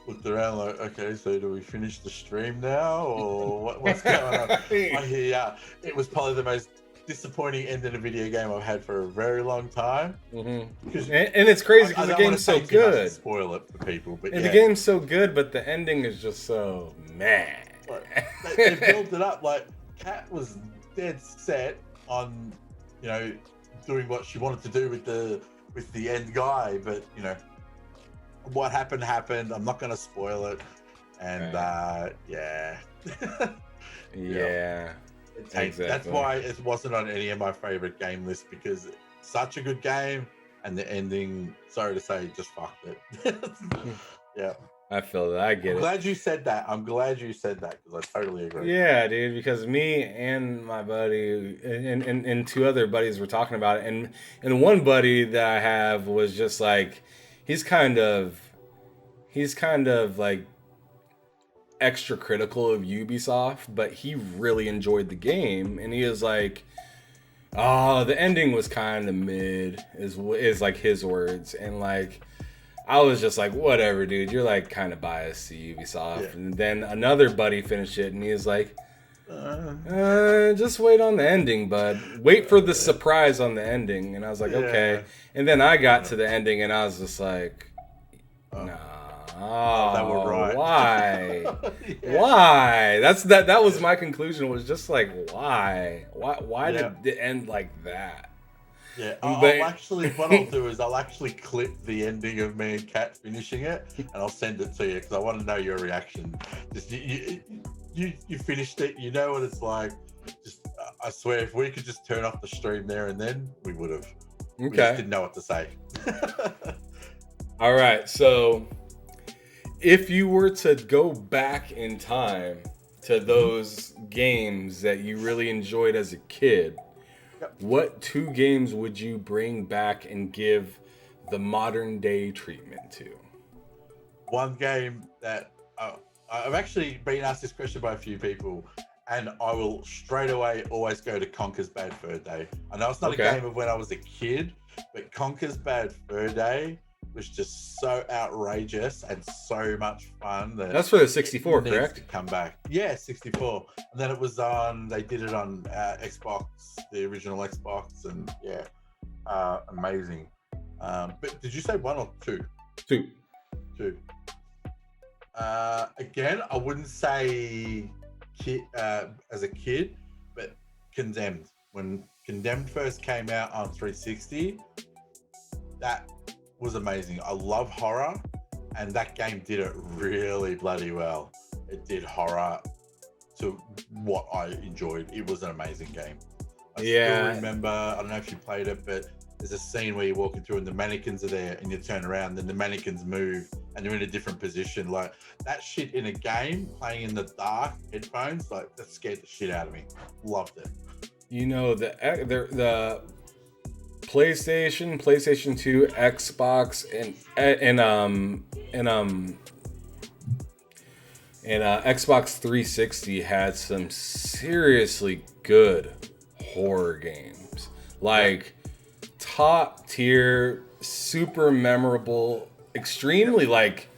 S2: looked around like, okay, so do we finish the stream now, or what's going on? I hear ya. It was probably the most disappointing end in a video game I've had for a very long time.
S1: Mm-hmm. And it's crazy because the game's so good.
S2: Spoil it for people, but
S1: the game's so good, but the ending is just so meh.
S2: They built it up like Kat was dead set on, doing what she wanted to do with the end guy, but what happened. I'm not going to spoil it, and yeah.
S1: Exactly.
S2: That's why it wasn't on any of my favorite game lists, because it's such a good game, and the ending, sorry to say, just fucked it. Yeah.
S1: I feel that. I get it.
S2: I'm glad you said that because I totally agree.
S1: Yeah, dude, because me and my buddy and two other buddies were talking about it, and one buddy that I have was just like, he's kind of like extra critical of Ubisoft, but he really enjoyed the game, and he was like, oh, the ending was kind of mid, is like his words, and like, I was just like, whatever, dude, you're like kind of biased to Ubisoft. Yeah. And then another buddy finished it, and he was like, just wait on the ending, bud. Wait for the surprise on the ending. And I was like, okay. And then I got to the ending, and I was just like, nah.
S2: That was right.
S1: Why? Why? That was my conclusion. Was just like, why? Why did it end like that?
S2: Yeah, what I'll do is I'll actually clip the ending of me and Kat finishing it, and I'll send it to you because I want to know your reaction. Just you finished it, you know what it's like. Just I swear, if we could just turn off the stream there and then, we would have. Okay. We just didn't know what to say.
S1: All right, so if you were to go back in time to those games that you really enjoyed as a kid, what two games would you bring back and give the modern day treatment to?
S2: One game that I've actually been asked this question by a few people, and I will straight away always go to Conker's Bad Fur Day. I know it's not a game of when I was a kid, but Conker's Bad Fur Day was just so outrageous and so much fun.
S1: That's for the 64, correct?
S2: To come back. Yeah, 64. And then they did it on Xbox, the original Xbox, and amazing. But did you say one or two?
S1: Two.
S2: Again, I wouldn't say as a kid, but Condemned. When Condemned first came out on 360, that was amazing. I love horror, and that game did it really bloody well. It did horror to what I enjoyed. It was an amazing game. I still remember, I don't know if you played it, but there's a scene where you're walking through and the mannequins are there, and you turn around, then the mannequins move and you're in a different position. Like, that shit in a game, playing in the dark, headphones, like, that scared the shit out of me. Loved it.
S1: The PlayStation 2, Xbox, and Xbox 360 had some seriously good horror games, like top tier, super memorable, extremely like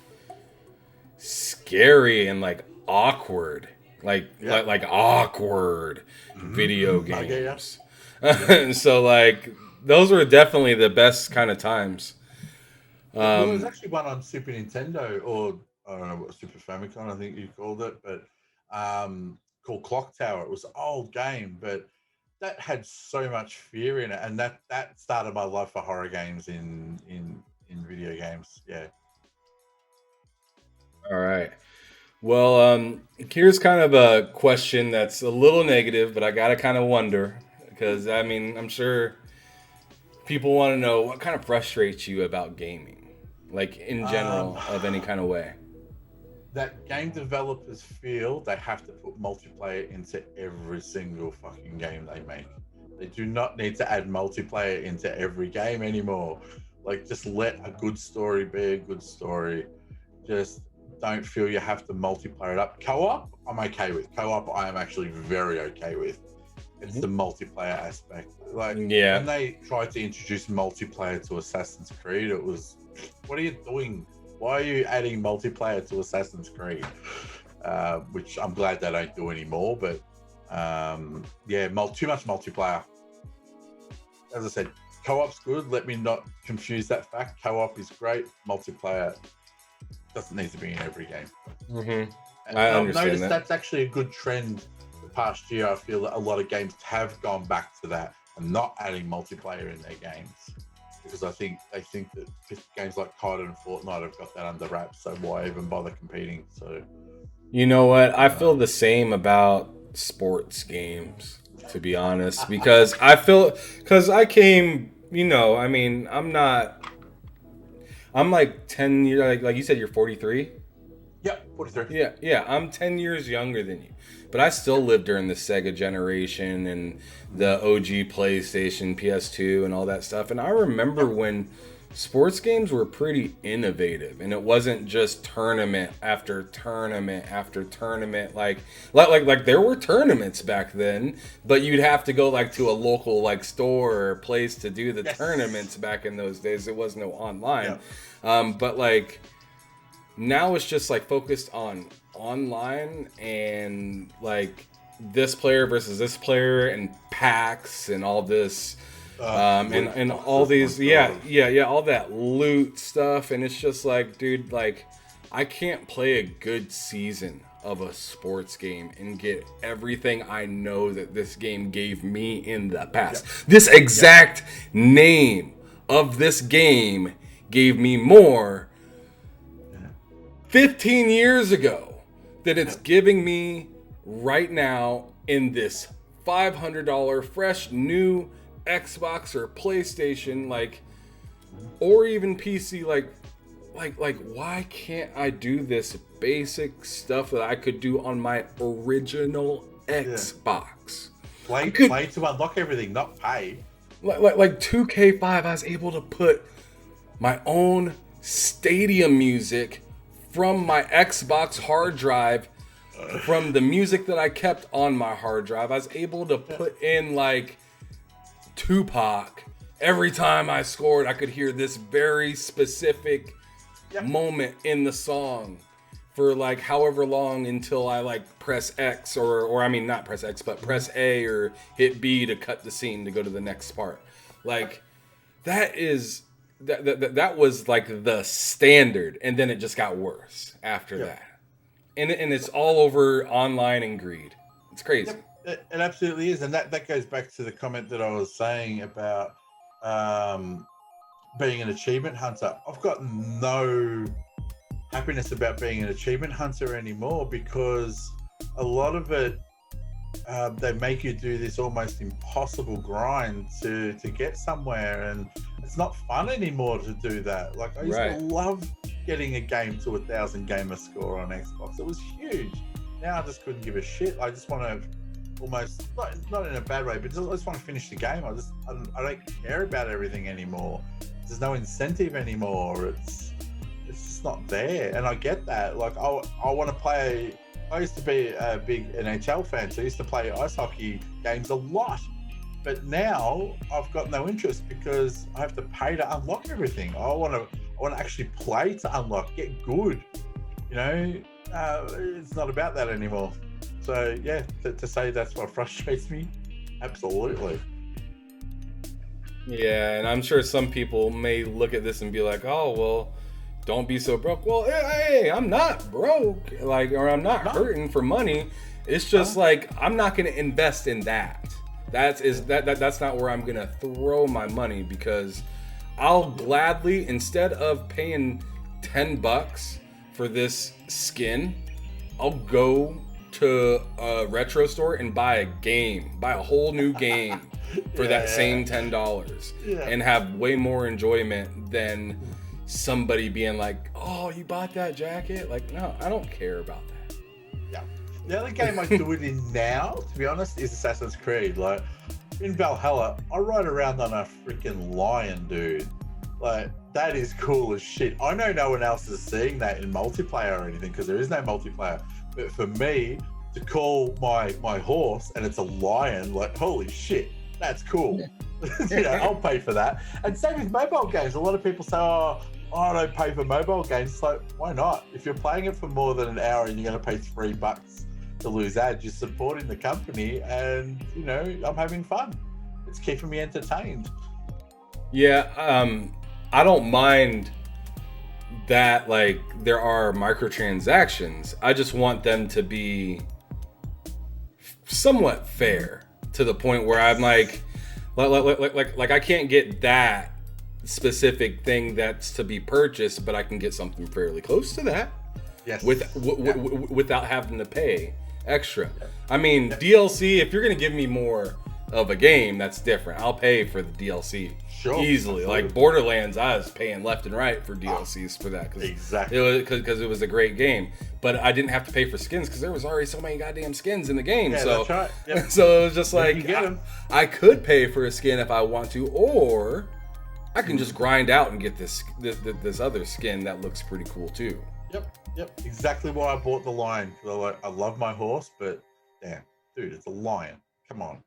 S1: scary and like awkward, like awkward video games. So like, those were definitely the best kind of times.
S2: Well, there's actually one on Super Nintendo, or I don't know what, Super Famicom, I think you called it, but called Clock Tower. It was an old game, but that had so much fear in it, and that started my love for horror games in video games. Yeah.
S1: All right. Well, here's kind of a question that's a little negative, but I gotta kind of wonder, because I mean, I'm sure people want to know what kind of frustrates you about gaming, like in general, of any kind of way.
S2: That game developers feel they have to put multiplayer into every single fucking game they make. They do not need to add multiplayer into every game anymore. Like, just let a good story be a good story. Just don't feel you have to multiplayer it up. Co-op, I'm okay with. Co-op, I am actually very okay with. It's the multiplayer aspect. Like when they tried to introduce multiplayer to Assassin's Creed, it was, what are you doing? Why are you adding multiplayer to Assassin's Creed? Which I'm glad they don't do anymore. But too much multiplayer. As I said, co-op's good. Let me not confuse that fact. Co-op is great. Multiplayer doesn't need to be in every game.
S1: Mm-hmm. I understand
S2: noticed
S1: that.
S2: That's actually a good trend. The past year, I feel that a lot of games have gone back to that and not adding multiplayer in their games, because I think they think that games like COD and Fortnite have got that under wraps. So why even bother competing? So,
S1: you know what? I feel the same about sports games, to be honest, because I came, I mean, I'm like 10 years, like you said, you're 43.
S2: Yep, 43.
S1: Yeah, I'm 10 years younger than you. But I still lived during the Sega generation and the OG PlayStation, PS2, and all that stuff. And I remember when sports games were pretty innovative, and it wasn't just tournament after tournament after tournament. Like there were tournaments back then, but you'd have to go like to a local like store or place to do the tournaments back in those days. There was no online. But like now it's just like focused on online and like this player versus this player and packs and all this and all these all that loot stuff, and it's just like, dude, like I can't play a good season of a sports game and get everything I know that this game gave me in the past. This exact name of this game gave me more 15 years ago that it's giving me right now in this $500 fresh new Xbox or PlayStation, like, or even PC. Like why can't I do this basic stuff that I could do on my original Xbox?
S2: Play to unlock everything, not pay.
S1: Like 2K5, I was able to put my own stadium music from my Xbox hard drive, from the music that I kept on my hard drive. I was able to put in like Tupac. Every time I scored, I could hear this very specific moment in the song for like however long until I like press X or I mean not press X, but press A or hit B to cut the scene to go to the next part. Like that was like the standard, and then it just got worse after that. And it's all over online and greed. It's crazy.
S2: It absolutely is, and that goes back to the comment that I was saying about being an achievement hunter. I've got no happiness about being an achievement hunter anymore, because a lot of it they make you do this almost impossible grind to get somewhere, and it's not fun anymore to do that. Like I used to love getting a game to 1,000 gamer score on Xbox. It was huge. Now I just couldn't give a shit. I just want to almost not in a bad way, but I just want to finish the game. I don't care about everything anymore. There's no incentive anymore. It's just not there, and I get that. Like I want to play. I used to be a big NHL fan, so I used to play ice hockey games a lot. But now I've got no interest because I have to pay to unlock everything. I want to actually play to unlock, get good. It's not about that anymore. So yeah, to say that's what frustrates me, absolutely.
S1: Yeah, and I'm sure some people may look at this and be like, "Oh, well, don't be so broke." Well, hey, I'm not broke, or I'm not hurting for money. It's just like I'm not going to invest in that. That's not where I'm going to throw my money, because I'll gladly, instead of paying $10 for this skin, I'll go to a retro store and buy a whole new game for that same $10 and have way more enjoyment than somebody being like, "Oh, you bought that jacket?" Like, no, I don't care about that.
S2: Yeah. The only game I do it in now, to be honest, is Assassin's Creed. Like in Valhalla, I ride around on a freaking lion, dude. Like, that is cool as shit. I know no one else is seeing that in multiplayer or anything because there is no multiplayer. But for me, to call my horse and it's a lion, like, holy shit, that's cool. I'll pay for that. And same with mobile games. A lot of people say, oh, I don't pay for mobile games. It's like, why not? If you're playing it for more than an hour and you're going to pay $3 to lose ads, you're supporting the company, and I'm having fun. It's keeping me entertained.
S1: Yeah, I don't mind that, like, there are microtransactions. I just want them to be somewhat fair to the point where I'm like I can't get that specific thing that's to be purchased, but I can get something fairly close to that.
S2: Yes.
S1: Without having to pay extra.
S2: Yeah.
S1: I mean, DLC, if you're going to give me more of a game, that's different. I'll pay for the DLC easily.
S2: Absolutely.
S1: Like Borderlands, I was paying left and right for DLCs for that.
S2: Exactly.
S1: Because it was a great game. But I didn't have to pay for skins because there was already so many goddamn skins in the game.
S2: Yeah,
S1: so,
S2: that's right. Yep.
S1: So it was just like, I could pay for a skin if I want to, or I can just grind out and get this other skin that looks pretty cool too.
S2: Yep. Exactly why I bought the lion. I love my horse, but damn, dude, it's a lion. Come on.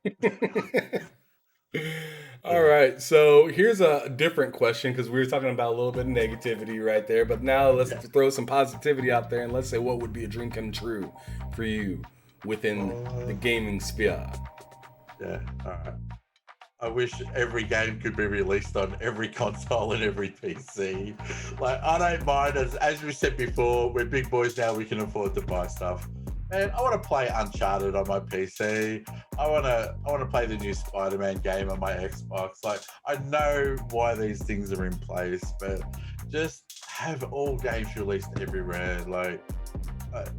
S1: All right, so here's a different question, because we were talking about a little bit of negativity right there, but now let's throw some positivity out there and let's say, what would be a dream come true for you within the gaming sphere?
S2: Yeah, all right. I wish every game could be released on every console and every PC. Like, I don't mind, as we said before, we're big boys now, we can afford to buy stuff. Man, I want to play Uncharted on my PC. I want to play the new Spider-Man game on my Xbox. Like, I know why these things are in place, but just have all games released everywhere. Like,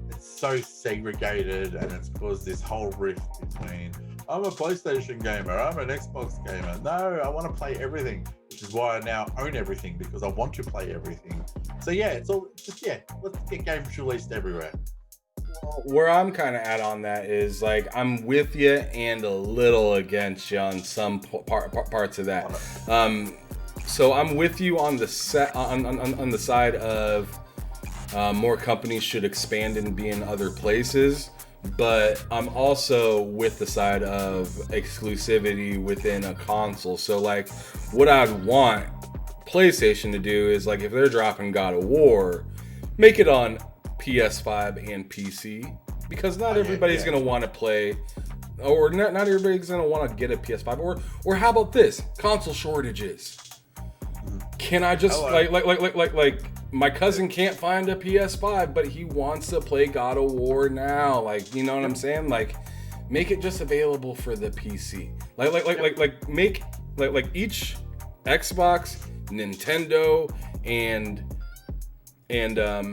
S2: it's so segregated, and it's caused this whole rift between, I'm a PlayStation gamer, I'm an Xbox gamer. No, I want to play everything, which is why I now own everything, because I want to play everything. So yeah, it's all just, let's get games released everywhere.
S1: Where I'm kind of at on that is, like, I'm with you and a little against you on some parts of that. So I'm with you on the on the side of more companies should expand and be in other places, but I'm also with the side of exclusivity within a console. So, like, what I'd want PlayStation to do is, like, if they're dropping God of War, make it on PS5 and PC, because not everybody's going to want to play, or not everybody's going to want to get a PS5, or how about this, console shortages. Can I just like my cousin can't find a PS5, but he wants to play God of War now, like, you know what I'm saying? Like, make it just available for the PC. Make each Xbox, Nintendo, and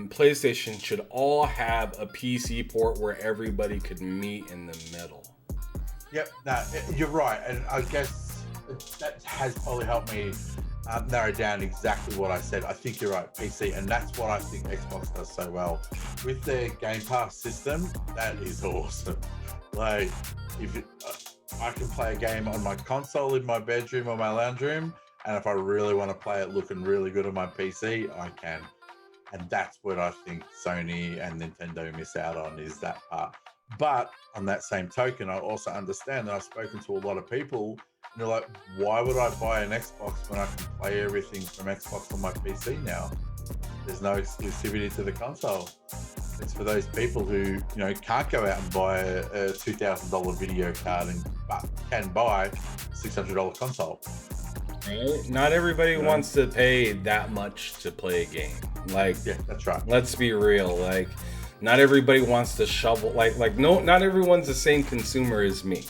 S1: PlayStation should all have a PC port where everybody could meet in the middle.
S2: Yep, no, you're right, and I guess that has probably helped me narrow down exactly what I said. I think you're right, PC, and that's what I think Xbox does so well with their Game Pass system. That is awesome. Like, I can play a game on my console in my bedroom or my lounge room, and if I really want to play it looking really good on my PC, I can. And that's what I think Sony and Nintendo miss out on, is that part. But on that same token, I also understand that I've spoken to a lot of people, and they're like, why would I buy an Xbox when I can play everything from Xbox on my PC now? There's no exclusivity to the console. It's for those people who, can't go out and buy a $2,000 video card but can buy a $600 console.
S1: Right? Not everybody wants to pay that much to play a game. Like, yeah,
S2: that's right.
S1: Let's be real. Like, not everybody wants to shovel. No, not everyone's the same consumer as me.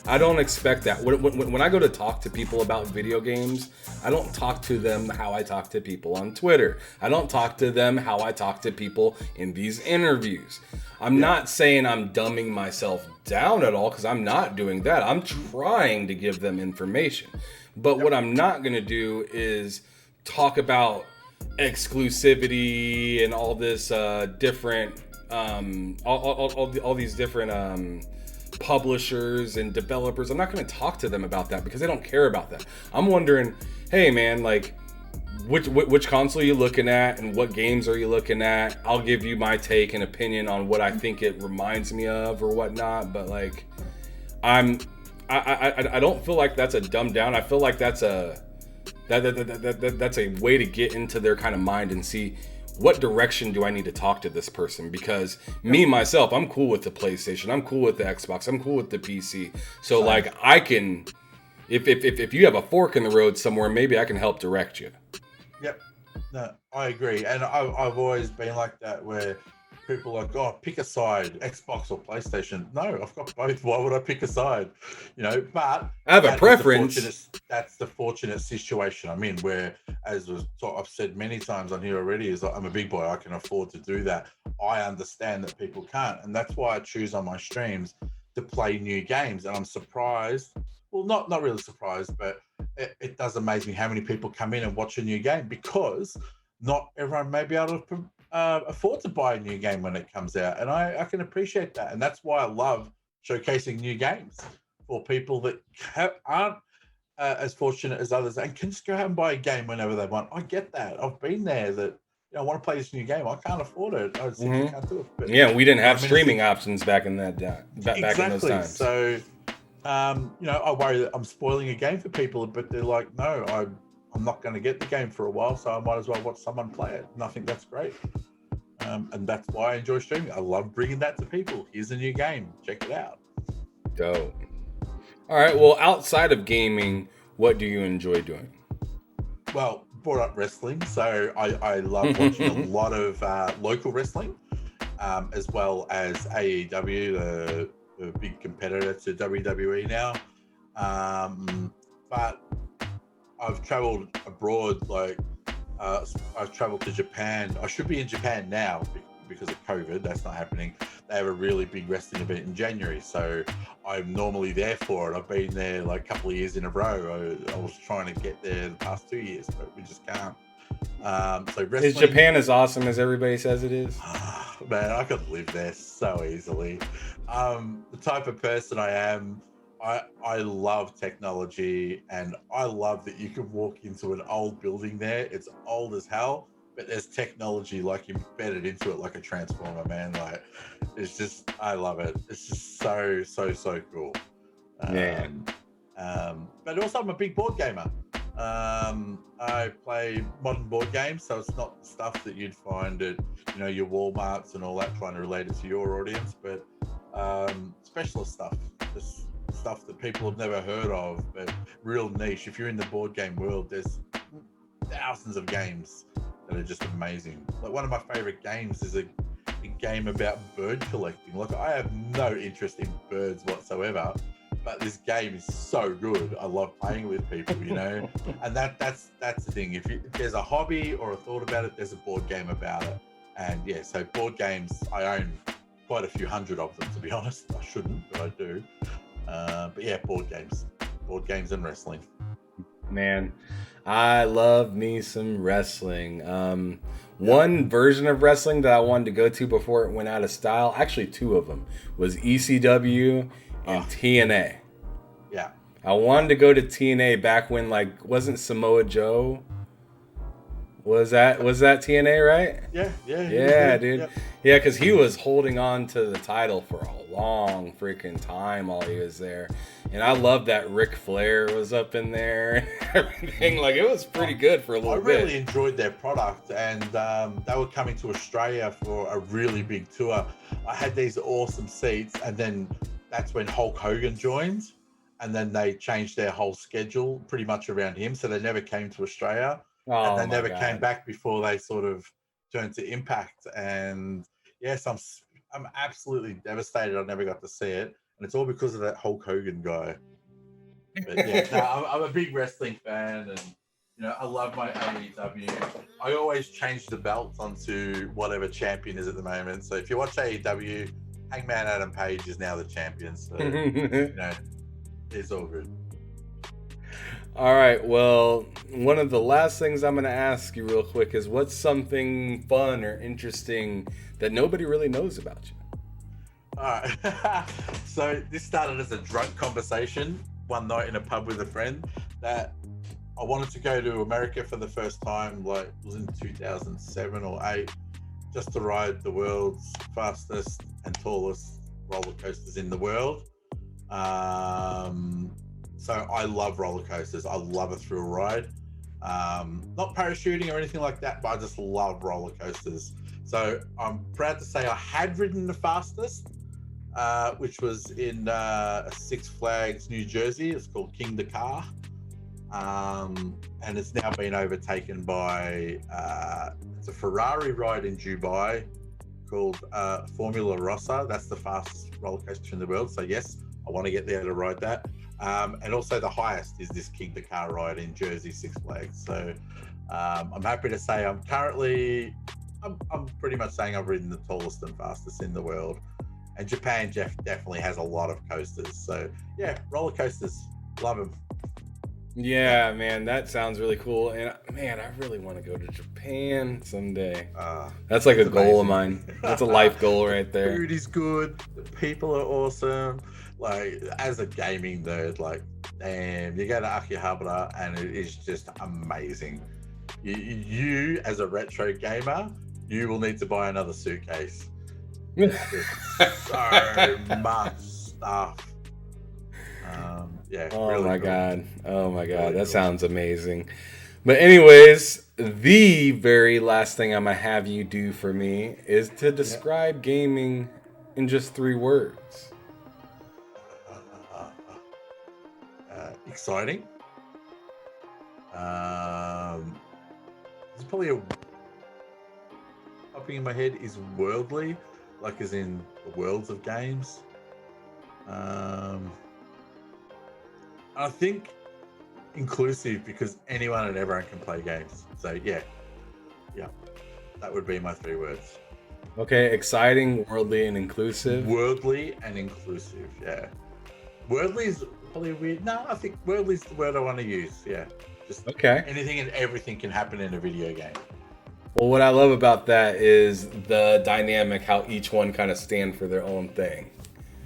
S1: I don't expect that. When I go to talk to people about video games, I don't talk to them how I talk to people on Twitter. I don't talk to them how I talk to people in these interviews. I'm not saying I'm dumbing myself down at all, because I'm not doing that. I'm trying to give them information. But what I'm not going to do is talk about exclusivity and all this different, all these different publishers and developers. I'm not going to talk to them about that because they don't care about that. I'm wondering, hey man, like, which console are you looking at and what games are you looking at? I'll give you my take and opinion on what I think it reminds me of or whatnot. But like, I don't feel like that's a dumb down. I feel like that's that's a way to get into their kind of mind and see what direction do I need to talk to this person? Because me myself, I'm cool with the PlayStation, I'm cool with the Xbox, I'm cool with the PC. So like I can, if you have a fork in the road somewhere, maybe I can help direct you.
S2: Yep. No, I agree. And I've always been like that where people are like, oh, pick a side, Xbox or PlayStation. No, I've got both. Why would I pick a side? You know, but
S1: I have a preference.
S2: That's the fortunate situation I'm in where, as I've said many times on here already, is like, I'm a big boy. I can afford to do that. I understand that people can't. And that's why I choose on my streams to play new games. And I'm surprised. Well, not really surprised, but it does amaze me how many people come in and watch a new game, because not everyone may be able to afford to buy a new game when it comes out. And I can appreciate that. And that's why I love showcasing new games for people that aren't as fortunate as others and can just go out and buy a game whenever they want. I get that. I've been there that, I want to play this new game. I can't afford it. I simply can't do it. But,
S1: yeah, we didn't have streaming options back in that back in those times.
S2: So, I worry that I'm spoiling a game for people, but they're like, no, I'm not going to get the game for a while, so I might as well watch someone play it. And I think that's great. And that's why I enjoy streaming. I love bringing that to people. Here's a new game. Check it out.
S1: Dope. All right. Well, outside of gaming, what do you enjoy doing?
S2: Well, brought up wrestling. So I love watching a lot of local wrestling, as well as AEW, the big competitor to WWE now. But I've traveled abroad, like I've traveled to Japan. I should be in Japan now because of COVID. That's not happening. They have a really big wrestling event in January, so I'm normally there for it. I've been there like a couple of years in a row. I was trying to get there the past 2 years, but we just can't. So wrestling,
S1: is Japan as awesome as everybody says it is?
S2: Man, I could live there so easily. The type of person I am, I love technology, and I love that you can walk into an old building there. It's old as hell, but there's technology like embedded into it, like a transformer, man. Like, it's just, I love it. It's just so cool.
S1: Man.
S2: But also I'm a big board gamer. I play modern board games, so it's not stuff that you'd find at, your Walmarts and all that, trying to relate it to your audience, but specialist stuff, just stuff that people have never heard of, but real niche. If you're in the board game world, there's thousands of games that are just amazing. Like, one of my favorite games is a game about bird collecting. Like, I have no interest in birds whatsoever, but this game is so good. I love playing with people, and that's the thing. If there's a hobby or a thought about it, there's a board game about it. And yeah, so board games, I own quite a few hundred of them, to be honest. I shouldn't, but I do. But yeah, board games and wrestling.
S1: Man, I love me some wrestling. One version of wrestling that I wanted to go to before it went out of style, actually two of them, was ECW and TNA.
S2: Yeah.
S1: I wanted to go to TNA back when, like, wasn't Samoa Joe? Was that TNA, right?
S2: Yeah,
S1: dude. Yeah, because he was holding on to the title for a long freaking time while he was there. And I love that Ric Flair was up in there and everything. Like, it was pretty good for a little bit.
S2: I really enjoyed their product, and they were coming to Australia for a really big tour. I had these awesome seats, and then that's when Hulk Hogan joined, and then they changed their whole schedule pretty much around him, so they never came to Australia. And they never came back before they sort of turned to Impact. And yes, I'm absolutely devastated I never got to see it, and it's all because of that Hulk Hogan guy. But yeah, I'm a big wrestling fan, and I love my AEW. I always change the belts onto whatever champion is at the moment. So if you watch AEW, Hangman Adam Page is now the champion. So it's all good.
S1: All right, well, one of the last things I'm going to ask you real quick is, what's something fun or interesting that nobody really knows about you?
S2: All right. So this started as a drunk conversation one night in a pub with a friend, that I wanted to go to America for the first time, like it was in 2007 or 8, just to ride the world's fastest and tallest roller coasters in the world. So I love roller coasters. I love a thrill ride. Not parachuting or anything like that, but I just love roller coasters. So I'm proud to say I had ridden the fastest, which was in Six Flags, New Jersey. It's called King the Car. And it's now been overtaken by it's a Ferrari ride in Dubai called Formula Rossa. That's the fastest roller coaster in the world. So yes, I want to get there to ride that. And also the highest is this King the Car ride in Jersey, Six Flags. So I'm happy to say I'm pretty much saying I've ridden the tallest and fastest in the world. And Japan definitely has a lot of coasters. So yeah, roller coasters, love them.
S1: Yeah, man, that sounds really cool. And man, I really want to go to Japan someday. That's like a goal of mine. That's a life goal right there.
S2: Food is good. The people are awesome. Like, as a gaming nerd, like, damn, you go to Akihabara and it is just amazing. You as a retro gamer, you will need to buy another suitcase. So much stuff. Yeah.
S1: Oh
S2: really
S1: my
S2: cool.
S1: God. Oh my God.
S2: Really
S1: That
S2: cool.
S1: sounds amazing. But anyways, the very last thing I'm going to have you do for me is to describe gaming in just 3 words.
S2: Exciting. There's probably popping in my head is worldly, like as in the worlds of games. I think inclusive, because anyone and everyone can play games. So yeah, that would be my 3 words.
S1: Okay, exciting, worldly, and inclusive.
S2: Worldly and inclusive, yeah. Worldly is probably weird. No, I think worldly is the word I want to use. Yeah, just
S1: Okay.
S2: anything and everything can happen in a video game.
S1: Well, what I love about that is the dynamic, how each one kind of stand for their own thing.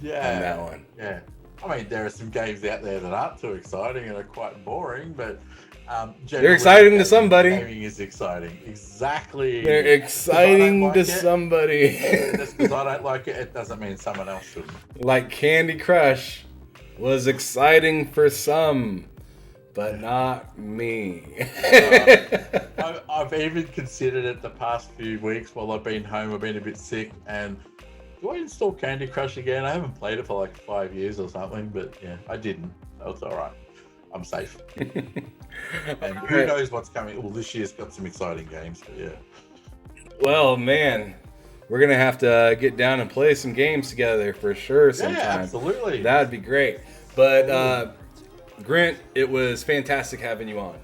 S2: Yeah.
S1: On that one.
S2: Yeah. I mean, there are some games out there that aren't too exciting and are quite boring, but
S1: they're exciting to somebody.
S2: Gaming is exciting. Exactly.
S1: They're exciting to somebody.
S2: Just because I don't like it, it doesn't mean someone else shouldn't.
S1: Like Candy Crush was exciting for some, but not me.
S2: I've even considered it the past few weeks while I've been home. I've been a bit sick, and do I install Candy Crush again? I haven't played it for like 5 years or something, but yeah, I didn't. So it's all right. I'm safe. And who knows what's coming? Well, this year's got some exciting games, but yeah.
S1: Well, man, we're going to have to get down and play some games together for sure sometime.
S2: Yeah, absolutely.
S1: That'd be great. But, Grint, it was fantastic having you on.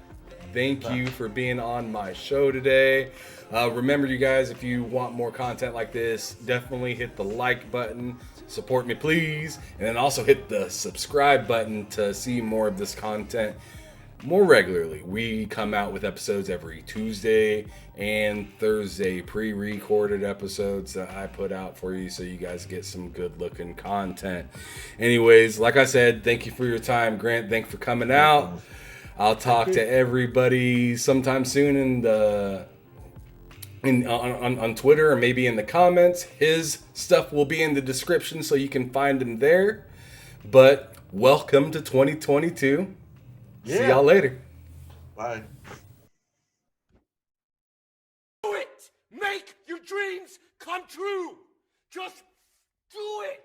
S1: Thank you for being on my show today. Remember, you guys, if you want more content like this, definitely hit the like button. Support me, please. And then also hit the subscribe button to see more of this content more regularly. We come out with episodes every Tuesday and Thursday, pre-recorded episodes that I put out for you so you guys get some good-looking content. Anyways, like I said, thank you for your time, Grant. Thanks for coming out. I'll talk to everybody sometime soon on Twitter or maybe in the comments. His stuff will be in the description so you can find him there. But welcome to 2022. Yeah. See y'all later.
S2: Bye.
S3: Do it! Make your dreams come true! Just do it!